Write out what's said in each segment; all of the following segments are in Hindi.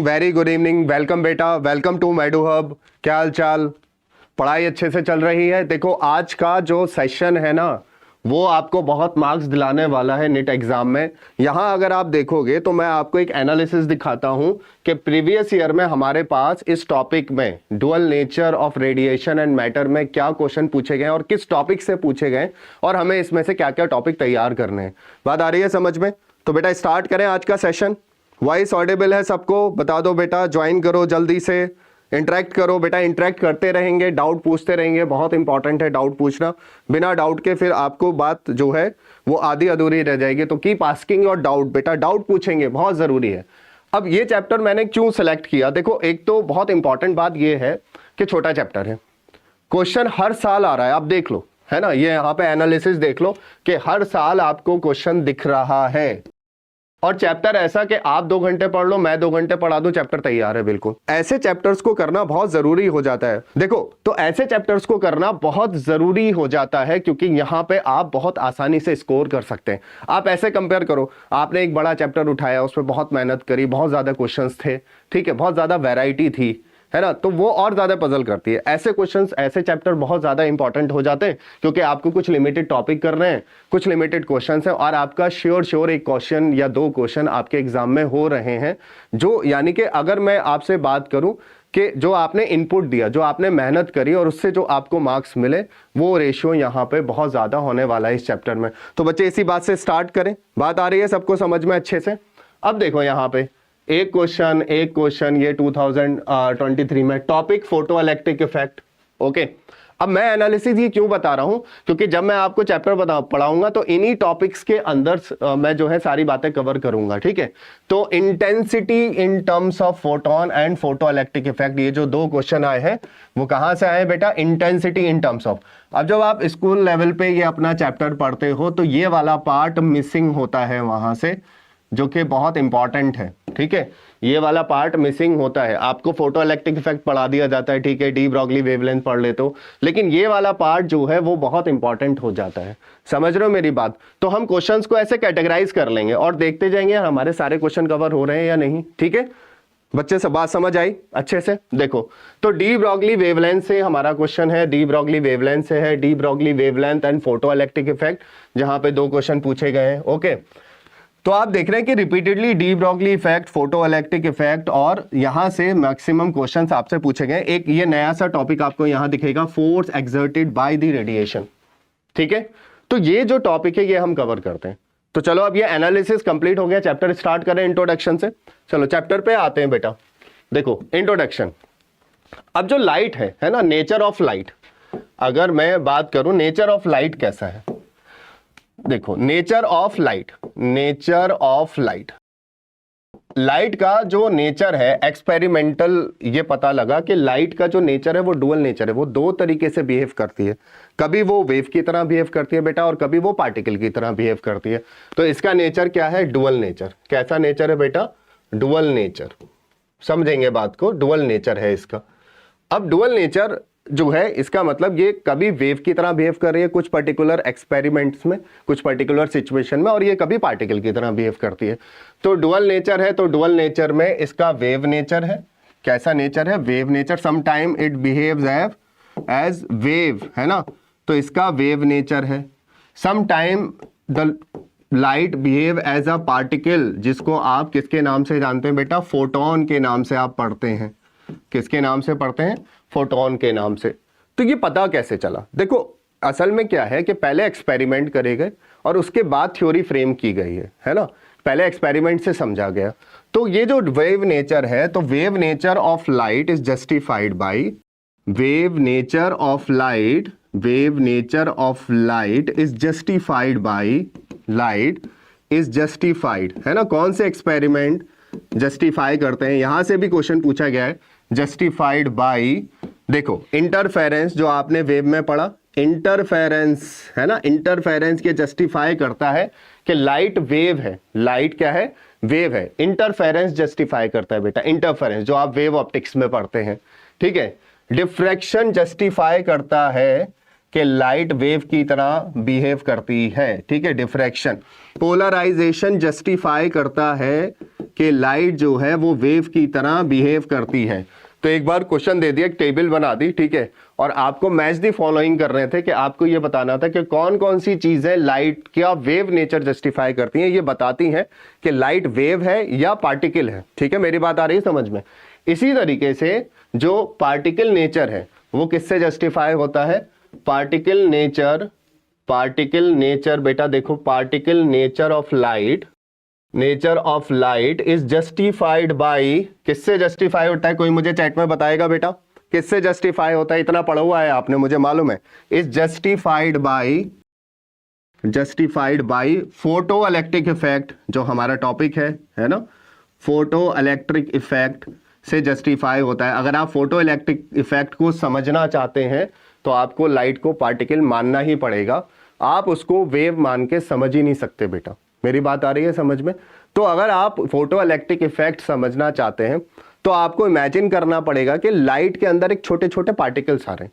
Very good evening. वेलकम बेटा, वेलकम टू मेडू हब। क्या हाल चाल? पढ़ाई अच्छे से चल रही है? देखो आज का जो सेशन है ना, वो आपको बहुत मार्क्स दिलाने वाला है नीट एग्जाम में। यहां अगर आप देखोगे तो मैं आपको एक एनालिसिस दिखाता हूं कि प्रीवियस ईयर में हमारे पास इस टॉपिक में dual nature of radiation and matter में क्या क्वेश्चन पूछे गए और किस टॉपिक से पूछे गए और हमें इसमें से क्या क्या टॉपिक तैयार करने हैं। बात आ रही है समझ में? तो बेटा स्टार्ट करें आज का सेशन। वॉइस ऑडिबल है सबको? बता दो बेटा, ज्वाइन करो जल्दी से, इंटरेक्ट करो बेटा। इंटरेक्ट करते रहेंगे, डाउट पूछते रहेंगे, बहुत इंपॉर्टेंट है डाउट पूछना। बिना डाउट के फिर आपको बात जो है वो आधी अधूरी रह जाएगी। तो कीप आस्किंग योर डाउट बेटा, डाउट पूछेंगे, बहुत जरूरी है। अब ये चैप्टर मैंने क्यों सेलेक्ट किया? देखो एक तो बहुत इंपॉर्टेंट बात ये है कि छोटा चैप्टर है, क्वेश्चन हर साल आ रहा है, आप देख लो, है ना। ये यहाँ पे एनालिसिस देख लो कि हर साल आपको क्वेश्चन दिख रहा है। और चैप्टर ऐसा कि आप 2 घंटे पढ़ लो, मैं 2 घंटे पढ़ा दूं, चैप्टर तैयार है बिल्कुल। ऐसे चैप्टर्स को करना बहुत जरूरी हो जाता है। देखो तो ऐसे चैप्टर्स को करना बहुत जरूरी हो जाता है क्योंकि यहां पे आप बहुत आसानी से स्कोर कर सकते हैं। आप ऐसे कंपेयर करो, आपने एक बड़ा चैप्टर उठाया, उसमें बहुत मेहनत करी, बहुत ज्यादा क्वेश्चंस थे, ठीक है, बहुत ज्यादा वैरायटी थी, है ना, तो वो और ज्यादा पजल करती है। ऐसे क्वेश्चंस, ऐसे चैप्टर बहुत ज्यादा इंपॉर्टेंट हो जाते हैं क्योंकि आपको कुछ लिमिटेड टॉपिक कर रहे हैं, कुछ लिमिटेड क्वेश्चंस हैं और आपका श्योर एक क्वेश्चन या 2 क्वेश्चन आपके एग्जाम में हो रहे हैं। जो यानी कि अगर मैं आपसे बात करूं कि जो आपने इनपुट दिया, जो आपने मेहनत करी और उससे जो आपको मार्क्स मिले, वो रेशियो यहाँ पे बहुत ज्यादा होने वाला है इस चैप्टर में। तो बच्चे इसी बात से स्टार्ट करें। बात आ रही है सबको समझ में अच्छे से? अब देखो यहाँ पे एक क्वेश्चन ये 2023 में, topic photo electric effect. Okay, अब मैं एनालिसिस ये क्यों बता रहा हूं क्योंकि जब मैं आपको चैप्टर पढ़ाऊंगा तो इन्हीं टॉपिक्स के अंदर मैं जो है सारी बातें कवर करूंगा, ठीक है। तो intensity in terms of photon and photo electric effect, ये जो 2 क्वेश्चन आए हैं वो कहां से आए बेटा? Intensity in terms of. अब जब आप स्कूल लेवल पे ये अपना चैप्टर पढ़ते हो तो ये वाला पार्ट मिसिंग होता है वहां से, जो कि बहुत इंपॉर्टेंट है, ठीक है। ये वाला पार्ट मिसिंग होता है। आपको फोटो इलेक्ट्रिक इफेक्ट पढ़ा दिया जाता है, ठीक है, डी ब्रॉगली वेवलेंथ पढ़ लेते हो, लेकिन ये वाला पार्ट जो है वो बहुत इंपॉर्टेंट हो जाता है। समझ रहे हो मेरी बात? तो हम क्वेश्चंस को ऐसे कैटेगराइज कर लेंगे और देखते जाएंगे हमारे सारे क्वेश्चन कवर हो रहे हैं या नहीं, ठीक है। बच्चे सब बात समझ आई अच्छे से? देखो तो डी ब्रॉगली वेवलेंथ से हमारा क्वेश्चन है, डी ब्रॉगली वेवलेंथ से है, de Broglie wavelength and photo electric effect, जहां पे 2 क्वेश्चन पूछे गए हैं। ओके, तो आप देख रहे हैं कि repeatedly de Broglie effect, photo electric effect, और यहां से मैक्सिमम क्वेश्चंस आपसे पूछे गए। एक ये नया सा टॉपिक आपको यहां दिखेगा, force exerted by the radiation, ठीक है। तो ये जो टॉपिक है ये हम कवर करते हैं। तो चलो अब ये एनालिसिस कंप्लीट हो गया, चैप्टर स्टार्ट करें इंट्रोडक्शन से। चलो चैप्टर पे आते हैं बेटा। देखो इंट्रोडक्शन। अब जो लाइट है ना, नेचर ऑफ लाइट, अगर मैं बात करूं नेचर ऑफ लाइट कैसा है, देखो nature of light, nature of light, light का जो नेचर है एक्सपेरिमेंटल, ये पता लगा कि लाइट का जो नेचर है वो डुअल नेचर है। वो 2 तरीके से बिहेव करती है, कभी वो वेव की तरह बिहेव करती है बेटा और कभी वो पार्टिकल की तरह बिहेव करती है। तो इसका नेचर क्या है? Dual nature. कैसा नेचर है बेटा? Dual nature. समझेंगे बात को, डुअल नेचर है इसका। अब डुअल नेचर जो है इसका मतलब ये कभी वेव की तरह बिहेव कर रही है कुछ पर्टिकुलर एक्सपेरिमेंट्स में, कुछ पर्टिकुलर सिचुएशन में, और ये कभी पार्टिकल की तरह बिहेव करती है। तो डुअल नेचर है, तो डुअल नेचर में इसका वेव नेचर है। कैसा नेचर है? Wave nature. Some time it behaves as wave, है ना, तो इसका वेव नेचर है। Some time the light behave as a particle, जिसको आप किसके नाम से जानते हैं बेटा? फोटोन के नाम से आप पढ़ते हैं। किसके नाम से पढ़ते हैं? फोटोन के नाम से। तो ये पता कैसे चला? देखो असल में क्या है कि पहले एक्सपेरिमेंट करे गए और उसके बाद थ्योरी फ्रेम की गई है ना। पहले एक्सपेरिमेंट से समझा गया। तो ये जो वेव नेचर है, तो wave nature of light is justified bye, wave nature of light, wave nature of light is justified bye, light is justified, है ना। कौन से एक्सपेरिमेंट जस्टिफाई करते हैं? यहां से भी क्वेश्चन पूछा गया है, जस्टिफाइड बाय, देखो इंटरफेरेंस, जो आपने वेव में पढ़ा, इंटरफेरेंस, है ना। इंटरफेरेंस के जस्टिफाई करता है कि लाइट वेव है, लाइट क्या है? वेव है। इंटरफेरेंस जस्टिफाई करता है बेटा, इंटरफेरेंस जो आप वेव ऑप्टिक्स में पढ़ते हैं, ठीक है। डिफ्रैक्शन जस्टिफाई करता है कि लाइट वेव की तरह बिहेव करती है, ठीक है, डिफ्रैक्शन। पोलराइजेशन जस्टिफाई करता है कि लाइट जो है वो वेव की तरह बिहेव करती है। तो एक बार क्वेश्चन दे दिया, एक टेबल बना दी, ठीक है, और आपको मैच दी फॉलोइंग कर रहे थे कि आपको ये बताना था कि कौन कौन सी चीजें लाइट का वेव नेचर जस्टिफाई करती हैं, ये बताती हैं कि लाइट वेव है या पार्टिकल है। ठीक है, मेरी बात आ रही है समझ में। इसी तरीके से जो पार्टिकल नेचर है वो किससे जस्टिफाई होता है? पार्टिकल नेचर बेटा देखो, particle nature of light is justified bye, किससे जस्टिफाई होता है? कोई मुझे चैट में बताएगा बेटा किससे जस्टिफाई होता है? इतना पढ़ा हुआ है आपने, मुझे मालूम है। Is justified by photo electric effect, जो हमारा टॉपिक है ना, फोटो इलेक्ट्रिक इफेक्ट से जस्टिफाई होता है। अगर आप फोटो इलेक्ट्रिक इफेक्ट को समझना चाहते हैं तो आपको लाइट को पार्टिकल मानना ही पड़ेगा, आप उसको वेव मान के समझ ही नहीं सकते बेटा। मेरी बात आ रही है समझ में? तो अगर आप फोटो इलेक्ट्रिक इफेक्ट समझना चाहते हैं तो आपको इमेजिन करना पड़ेगा कि लाइट के अंदर एक छोटे छोटे पार्टिकल्स आ रहे हैं।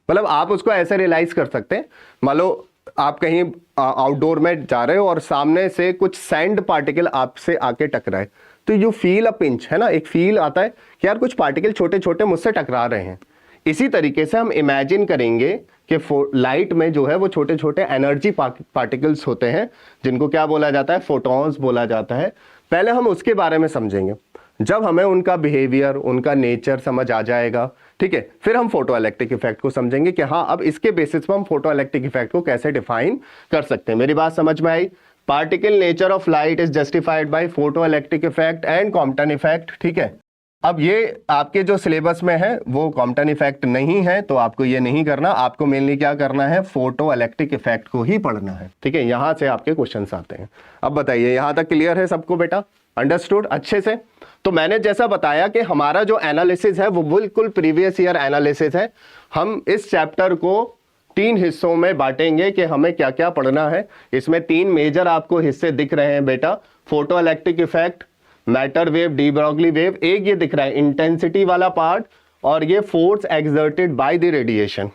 मतलब आप उसको ऐसे रियलाइज कर सकते हैं, मान लो आप कहीं आउटडोर में जा रहे हो और सामने से कुछ सैंड पार्टिकल आपसे आके टकराए, तो यू फील अ पिंच, है ना, एक फील आता है कि यार कुछ पार्टिकल छोटे छोटे मुझसे टकरा रहे हैं। इसी तरीके से हम इमेजिन करेंगे कि लाइट में जो है वो छोटे छोटे एनर्जी पार्टिकल्स होते हैं, जिनको क्या बोला जाता है? फोटॉन्स बोला जाता है। पहले हम उसके बारे में समझेंगे, जब हमें उनका बिहेवियर, उनका नेचर समझ आ जाएगा, ठीक है, फिर हम फोटो इलेक्ट्रिक इफेक्ट को समझेंगे कि हाँ अब इसके बेसिस पर हम फोटो इलेक्ट्रिक इफेक्ट को कैसे डिफाइन कर सकते हैं। मेरी बात समझ में आई? Particle nature of light is justified by photo electric effect and Compton effect. ठीक है, अब ये आपके जो सिलेबस में है वो कॉम्पटन इफेक्ट नहीं है, तो आपको ये नहीं करना, आपको मेनली क्या करना है? फोटो इलेक्ट्रिक इफेक्ट को ही पढ़ना है। ठीक है, यहां से आपके क्वेश्चंस आते हैं। अब बताइए, यहां तक क्लियर है सबको बेटा? अंडरस्टूड अच्छे से? तो मैंने जैसा बताया कि हमारा जो एनालिसिस है वो बिल्कुल प्रीवियस ईयर एनालिसिस है। हम इस चैप्टर को 3 हिस्सों में बांटेंगे कि हमें क्या क्या पढ़ना है। इसमें 3 मेजर आपको हिस्से दिख रहे हैं बेटा, photo electric effect, matter wave, de Broglie wave. एक ये दिख रहा है इंटेंसिटी वाला पार्ट, और ये force exerted by the radiation.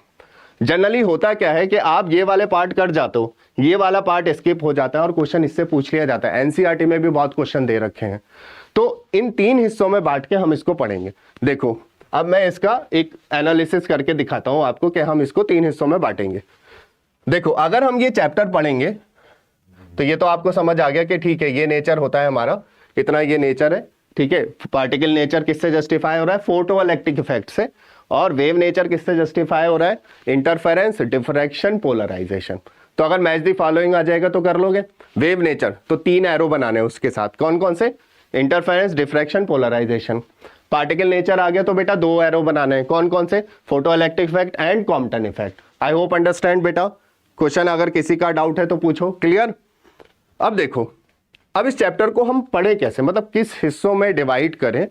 Generally होता क्या है कि आप ये वाले पार्ट कर जाते हो, ये वाला पार्ट स्किप हो जाता है और क्वेश्चन इससे पूछ लिया जाता है। एनसीईआरटी में भी बहुत क्वेश्चन दे रखे हैं। तो इन 3 हिस्सों में बांट के हम इसको पढ़ेंगे। देखो अब मैं इसका एक एनालिसिस करके दिखाता हूं आपको कि हम इसको 3 हिस्सों में बांटेंगे। देखो अगर हम ये चैप्टर पढ़ेंगे तो ये तो आपको समझ आ गया कि ठीक है ये नेचर होता है हमारा, इतना ये नेचर है। ठीक है, पार्टिकल नेचर किससे जस्टिफाई हो रहा है? फोटो इलेक्ट्रिक इफेक्ट से। और वेव नेचर किससे जस्टिफाई हो रहा है? Interference, diffraction, polarisation. तो अगर मैच दी फॉलोइंग आ जाएगा तो कर लोगे। वेव नेचर तो 3 एरो बनाने हैं उसके साथ, कौन कौन से? Interference, diffraction, polarisation. Particle nature आ गया तो बेटा 2 एरो बनाने हैं, कौन कौन से? Photo electric effect and Compton effect. I hope understand बेटा। क्वेश्चन अगर किसी का डाउट है तो पूछो। क्लियर? अब देखो, अब इस चैप्टर को हम पढ़े कैसे, मतलब किस हिस्सों में डिवाइड करें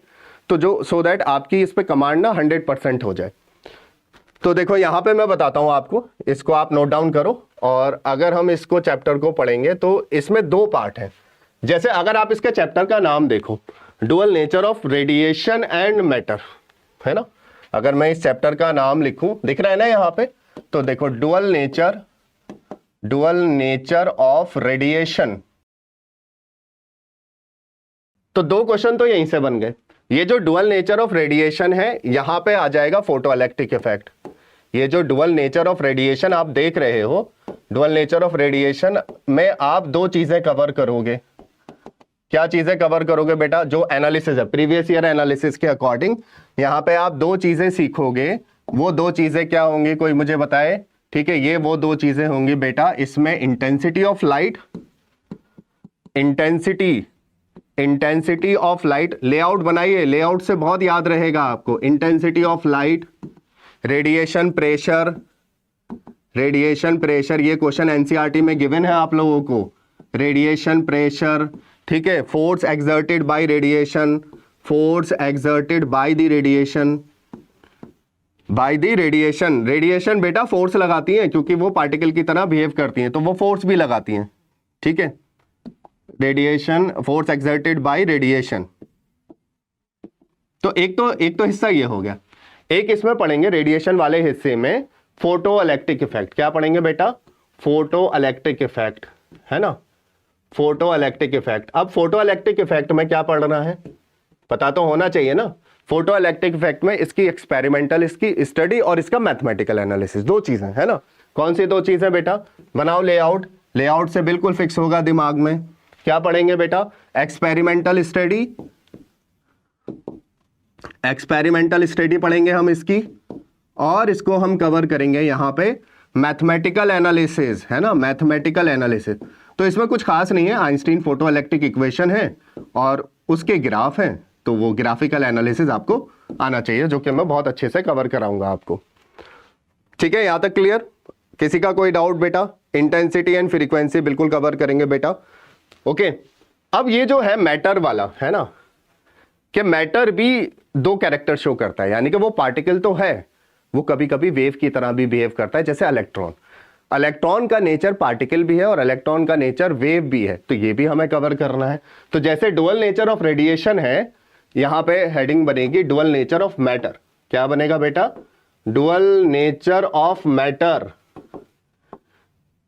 तो जो सो दैट आपकी इस पे कमांड ना 100% हो जाए। तो देखो यहां पे मैं बताता हूं आपको, इसको आप नोट डाउन करो। और अगर हम इसको चैप्टर को पढ़ेंगे तो इसमें 2 पार्ट हैं। जैसे अगर आप इसके चैप्टर का नाम देखो, dual nature of radiation and matter, है ना। अगर मैं इस चैप्टर का नाम लिखूं, दिख रहा है ना यहां पे, तो देखो डुअल नेचर ऑफ रेडिएशन। तो 2 क्वेश्चन तो यहीं से बन गए। ये जो डुअल नेचर ऑफ रेडिएशन है, यहां पे आ जाएगा फोटो इलेक्ट्रिक इफेक्ट। ये जो डुअल नेचर ऑफ रेडिएशन आप देख रहे हो, डुअल नेचर ऑफ रेडिएशन में आप 2 चीजें कवर करोगे। क्या चीजें कवर करोगे बेटा? जो एनालिसिस है प्रीवियस ईयर एनालिसिस के अकॉर्डिंग, यहां पे आप 2 चीजें सीखोगे। वो 2 चीजें क्या होंगी, कोई मुझे बताए? ठीक है, ये वो 2 चीजें होंगी बेटा। इसमें intensity of light, intensity of light, layout बनाइए, लेआउट से बहुत याद रहेगा आपको। Intensity of light, radiation pressure, ये क्वेश्चन एनसीईआरटी में गिवन है आप लोगों को। रेडिएशन प्रेशर, ठीक है, force exerted by radiation, radiation बेटा फोर्स लगाती है क्योंकि वो पार्टिकल की तरह बिहेव करती हैं, तो वो फोर्स भी लगाती हैं। ठीक है, radiation, force exerted by radiation. तो एक तो हिस्सा ये हो गया। एक इसमें पढ़ेंगे रेडिएशन वाले हिस्से में फोटो इलेक्ट्रिक इफेक्ट। क्या पढ़ेंगे बेटा? फोटो इलेक्ट्रिक इफेक्ट, है ना। Photo electric effect. अब फोटो इलेक्ट्रिक इफेक्ट में क्या पढ़ना है, पता तो होना चाहिए ना। फोटो इलेक्ट्रिक इफेक्ट में इसकी एक्सपेरिमेंटल, इसकी स्टडी और इसका मैथमेटिकल एनालिसिस, दो चीजें है ना। कौन सी दो चीजें बेटा, बनाओ लेआउट, लेआउट से बिल्कुल फिक्स होगा दिमाग में। क्या पढ़ेंगे बेटा, एक्सपेरिमेंटल स्टडी, एक्सपेरिमेंटल स्टडी पढ़ेंगे हम इसकी, और इसको हम कवर करेंगे यहां पे मैथमेटिकल एनालिसिस, है ना, मैथमेटिकल एनालिसिस। तो इसमें कुछ खास नहीं है, आइंस्टीन फोटो इलेक्ट्रिक इक्वेशन है और उसके ग्राफ हैं, तो वो ग्राफिकल एनालिसिस आपको आना चाहिए, जो कि मैं बहुत अच्छे से कवर कराऊंगा आपको। ठीक है, यहां तक क्लियर? किसी का कोई डाउट बेटा? इंटेंसिटी एंड फ्रीक्वेंसी बिल्कुल कवर करेंगे बेटा। ओके, अब ये जो है मैटर वाला है ना, कि मैटर भी दो कैरेक्टर शो करता है, यानी कि वो पार्टिकल तो है, वो कभी कभी वेव की तरह भी बिहेव करता है, जैसे इलेक्ट्रॉन। इलेक्ट्रॉन का नेचर पार्टिकल भी है और इलेक्ट्रॉन का नेचर वेव भी है, तो ये भी हमें कवर करना है। तो जैसे डुअल नेचर ऑफ रेडिएशन है, यहां पे हेडिंग बनेगी डुअल नेचर ऑफ मैटर। क्या बनेगा बेटा, डुअल नेचर ऑफ मैटर।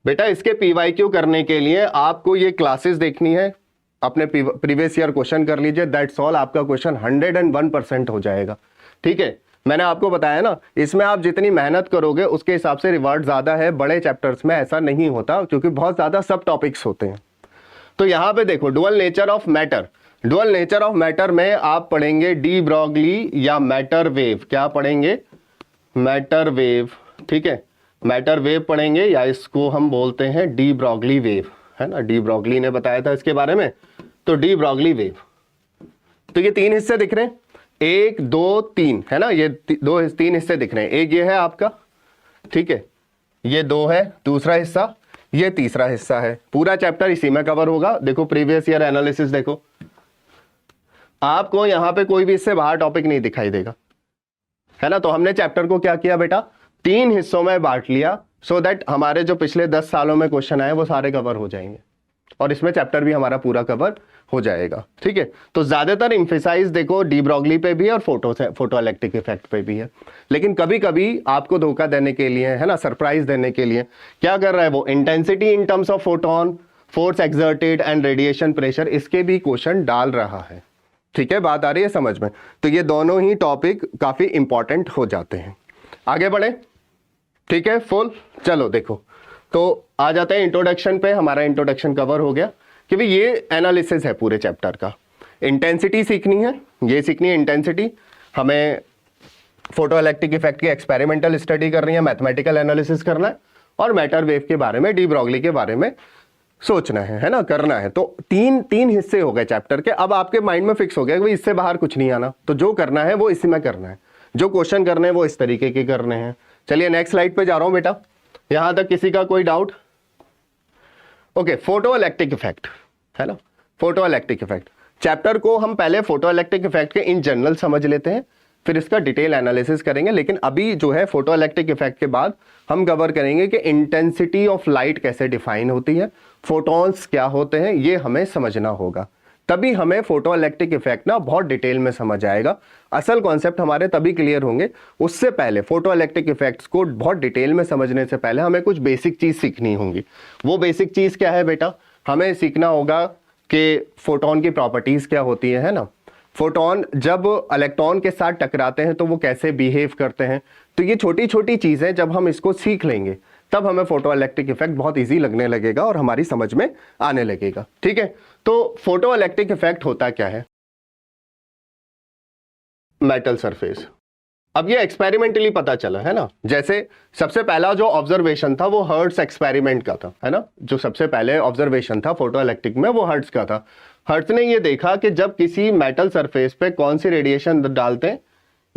बेटा इसके पीवाईक्यू करने के लिए आपको ये क्लासेस देखनी है, अपने प्रीवियस ईयर क्वेश्चन कर लीजिए, दैट्स ऑल, आपका क्वेश्चन 101% हो जाएगा। ठीक है, मैंने आपको बताया ना, इसमें आप जितनी मेहनत करोगे उसके हिसाब से रिवार्ड ज्यादा है। बड़े चैप्टर्स में ऐसा नहीं होता, क्योंकि बहुत ज्यादा सब टॉपिक्स होते हैं। तो यहां पे देखो dual nature of matter, dual nature of matter में आप पढ़ेंगे डी ब्रॉगली या मैटर वेव। क्या पढ़ेंगे, मैटर वेव। ठीक है, मैटर वेव पढ़ेंगे, या इसको हम बोलते हैं डी ब्रॉगली वेव, है ना, डी ब्रॉगली ने बताया था इसके बारे में, तो डी ब्रॉगली वेव। तो ये तीन हिस्से दिख रहे हैं, 1 2 3, है ना, ये तीन हिस्से दिख रहे हैं। एक ये है आपका, ठीक है, ये 2 है, दूसरा हिस्सा, ये तीसरा हिस्सा है। पूरा चैप्टर इसी में कवर होगा। देखो प्रीवियस ईयर एनालिसिस देखो, आपको यहां पे कोई भी इससे बाहर टॉपिक नहीं दिखाई देगा, है ना। तो हमने चैप्टर को क्या किया बेटा, 3 हिस्सों में बांट लिया, सो दैट हमारे जो पिछले 10 सालों में क्वेश्चन आए वो सारे कवर हो जाएंगे, और इसमें चैप्टर भी हमारा पूरा कवर हो जाएगा। ठीक है, तो ज्यादातर इंफेसाइज देखो डी ब्रॉगली पे भी है और फोटो इलेक्ट्रिक इफेक्ट पे भी है। लेकिन कभी कभी आपको धोखा देने के लिए, है ना, सरप्राइज देने के लिए क्या कर रहा है वो, intensity in terms of photon, force exerted and radiation pressure, इसके भी क्वेश्चन डाल रहा है। ठीक है, बात आ रही है समझ में? तो ये दोनों ही टॉपिक काफी इंपॉर्टेंट हो जाते हैं। आगे बढ़े, ठीक है, फुल। चलो देखो, तो आ जाते हैं इंट्रोडक्शन पे। हमारा इंट्रोडक्शन कवर हो गया कि भाई ये एनालिसिस है पूरे चैप्टर का। इंटेंसिटी सीखनी है, ये सीखनी है इंटेंसिटी, हमें फोटो इलेक्ट्रिक इफेक्ट की एक्सपेरिमेंटल स्टडी करनी है, मैथमेटिकल एनालिसिस करना है, और मैटर वेव के बारे में, डी ब्रॉगली के बारे में सोचना है ना, करना है। तो तीन हिस्से हो गए चैप्टर के। अब आपके माइंड में फिक्स हो गया कि भाई इससे बाहर कुछ नहीं आना, तो जो करना है वो इसी में करना है, जो क्वेश्चन करने हैं वो इस तरीके के करने हैं। चलिए नेक्स्ट स्लाइड पे जा रहा हूं बेटा, यहां तक किसी का कोई doubt? Okay, photo electric effect, है ना, फोटो इलेक्ट्रिक इफेक्ट चैप्टर को हम पहले फोटो इलेक्ट्रिक इफेक्ट के इन जनरल समझ लेते हैं, फिर इसका डिटेल एनालिसिस करेंगे। लेकिन अभी जो है फोटो इलेक्ट्रिक इफेक्ट के बाद हम कवर करेंगे कि इंटेंसिटी ऑफ लाइट कैसे डिफाइन होती है, फोटॉन्स क्या होते हैं, ये हमें समझना होगा, तभी हमें फोटो इलेक्ट्रिक इफेक्ट ना बहुत डिटेल में समझ आएगा। असल कॉन्सेप्ट हमारे तभी क्लियर होंगे। उससे पहले फोटो इलेक्ट्रिक इफेक्ट्स को बहुत डिटेल में समझने से पहले हमें कुछ बेसिक चीज सीखनी होंगी। वो बेसिक चीज क्या है बेटा, हमें सीखना होगा कि फोटोन की प्रॉपर्टीज क्या होती है ना। फोटोन जब इलेक्ट्रॉन के साथ टकराते हैं तो वो कैसे बिहेव करते हैं। तो ये छोटी छोटी चीजें जब हम इसको सीख लेंगे तब हमें फोटो इलेक्ट्रिक इफेक्ट बहुत इजी लगने लगेगा और हमारी समझ में आने लगेगा। ठीक है, तो फोटो इलेक्ट्रिक इफेक्ट होता क्या है? Metal surface. अब ये एक्सपेरिमेंटली पता चला है ना। जैसे सबसे पहला जो ऑब्जर्वेशन था वो हर्ट्ज एक्सपेरिमेंट का था, है ना। जो सबसे पहले ऑब्जर्वेशन था फोटो इलेक्ट्रिक में वो हर्ट्ज का था। हर्ट्ज ने ये देखा कि जब किसी मेटल सरफेस पे कौन सी रेडिएशन डालते हैं,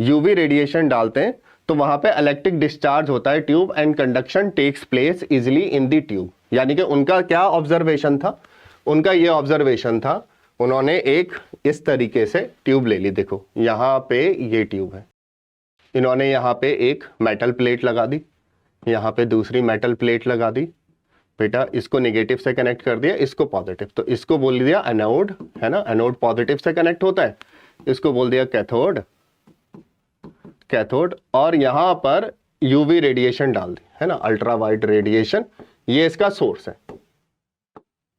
यूवी रेडिएशन डालते हैं, तो वहां पे इलेक्ट्रिक डिस्चार्ज होता है tube and conduction takes place easily in the tube. यानी कि उनका क्या ऑब्जर्वेशन था, उनका ये ऑब्जर्वेशन था, उन्होंने एक इस तरीके से ट्यूब ले ली। देखो यहाँ पे ये ट्यूब है, इन्होंने यहाँ पे एक मेटल प्लेट लगा दी, यहाँ पे दूसरी मेटल प्लेट लगा दी। बेटा इसको नेगेटिव से कनेक्ट कर दिया, इसको पॉजिटिव, तो इसको बोल दिया एनोड, है ना। एनोड पॉजिटिव से कनेक्ट होता है, इसको बोल दिया कैथोड, कैथोड। और यहां पर यूवी रेडिएशन डाल दी, है ना, अल्ट्रा वाइट रेडिएशन, ये इसका सोर्स है।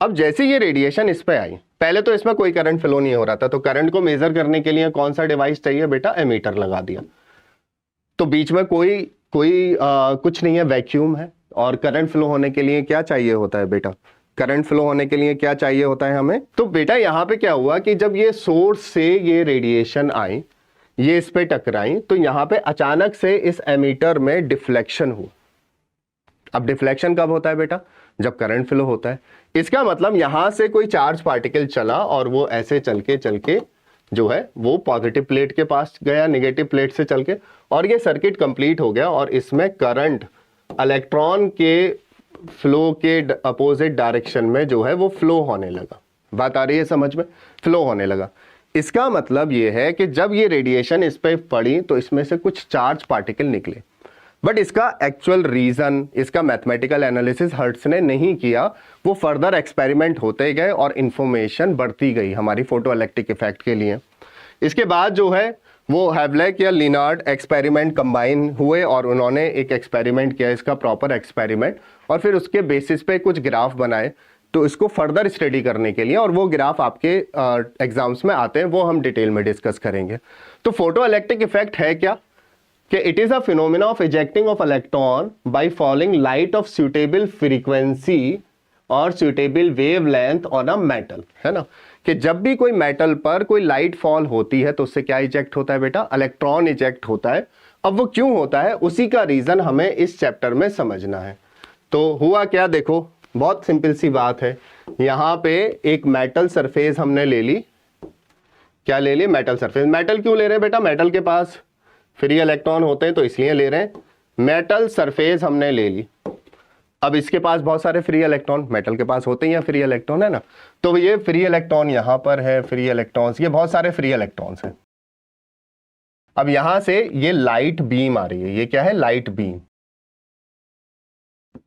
अब जैसे ये रेडिएशन इस पे आई, पहले तो इसमें कोई करंट फ्लो नहीं हो रहा था, तो करंट को मेजर करने के लिए कौन सा डिवाइस चाहिए बेटा, एमीटर लगा दिया। तो बीच में कोई कुछ नहीं है, वैक्यूम है। और करंट फ्लो होने के लिए क्या चाहिए होता है बेटा, करंट फ्लो होने के लिए क्या चाहिए होता है हमें। तो बेटा यहाँ पे क्या हुआ कि जब ये सोर्स से ये रेडिएशन आई, ये इस पे टकराई, तो यहाँ पे अचानक से इस एमीटर में डिफ्लेक्शन हुआ। अब डिफ्लेक्शन कब होता है बेटा, जब करंट फ्लो होता है। इसका मतलब यहां से कोई चार्ज पार्टिकल चला और वो ऐसे चल के जो है वो पॉजिटिव प्लेट के पास गया, नेगेटिव प्लेट से चल के, और ये सर्किट कंप्लीट हो गया। और इसमें करंट इलेक्ट्रॉन के फ्लो के अपोजिट डायरेक्शन में जो है वो फ्लो होने लगा। बात आ रही है समझ में, फ्लो होने लगा। इसका मतलब ये है कि जब ये रेडिएशन इस पे पड़ी तो इसमें से कुछ चार्ज पार्टिकल निकले, बट इसका एक्चुअल रीजन, इसका मैथमेटिकल एनालिसिस हर्ट्ज ने नहीं किया। वो फर्दर एक्सपेरिमेंट होते गए और इंफॉर्मेशन बढ़ती गई हमारी फोटो इलेक्ट्रिक इफेक्ट के लिए। इसके बाद जो है वो हैवलैक या लिनार्ड एक्सपेरिमेंट कंबाइन हुए और उन्होंने एक एक्सपेरिमेंट किया, इसका प्रॉपर एक्सपेरिमेंट, और फिर उसके बेसिस पे कुछ ग्राफ बनाए तो इसको फर्दर स्टडी करने के लिए, और वो ग्राफ आपके एग्जाम्स में आते हैं, वो हम डिटेल में डिस्कस करेंगे। तो फोटो इलेक्ट्रिक इफेक्ट है क्या, कि it is a phenomena of ejecting of electron by falling light of suitable frequency और suitable wavelength on a metal, है ना। कि जब भी कोई मेटल पर कोई लाइट फॉल होती है तो उससे क्या इजेक्ट होता है बेटा, इलेक्ट्रॉन इजेक्ट होता है। अब वो क्यों होता है, उसी का रीजन हमें इस चैप्टर में समझना है। तो हुआ क्या, देखो बहुत सिंपल सी बात है। यहां पे एक मेटल सरफेस हमने ले ली, क्या ले ली, मेटल सरफेस। मेटल क्यों ले रहे हैं बेटा, मेटल के पास फ्री इलेक्ट्रॉन होते हैं तो इसलिए ले रहे हैं। मेटल सरफेस हमने ले ली, अब इसके पास बहुत सारे फ्री इलेक्ट्रॉन, मेटल के पास होते हैं या फ्री इलेक्ट्रॉन, है ना। तो ये फ्री इलेक्ट्रॉन यहां पर है, फ्री इलेक्ट्रॉन्स, ये बहुत सारे फ्री इलेक्ट्रॉन्स हैं। अब यहां से ये लाइट बीम आ रही है, ये क्या है, लाइट बीम,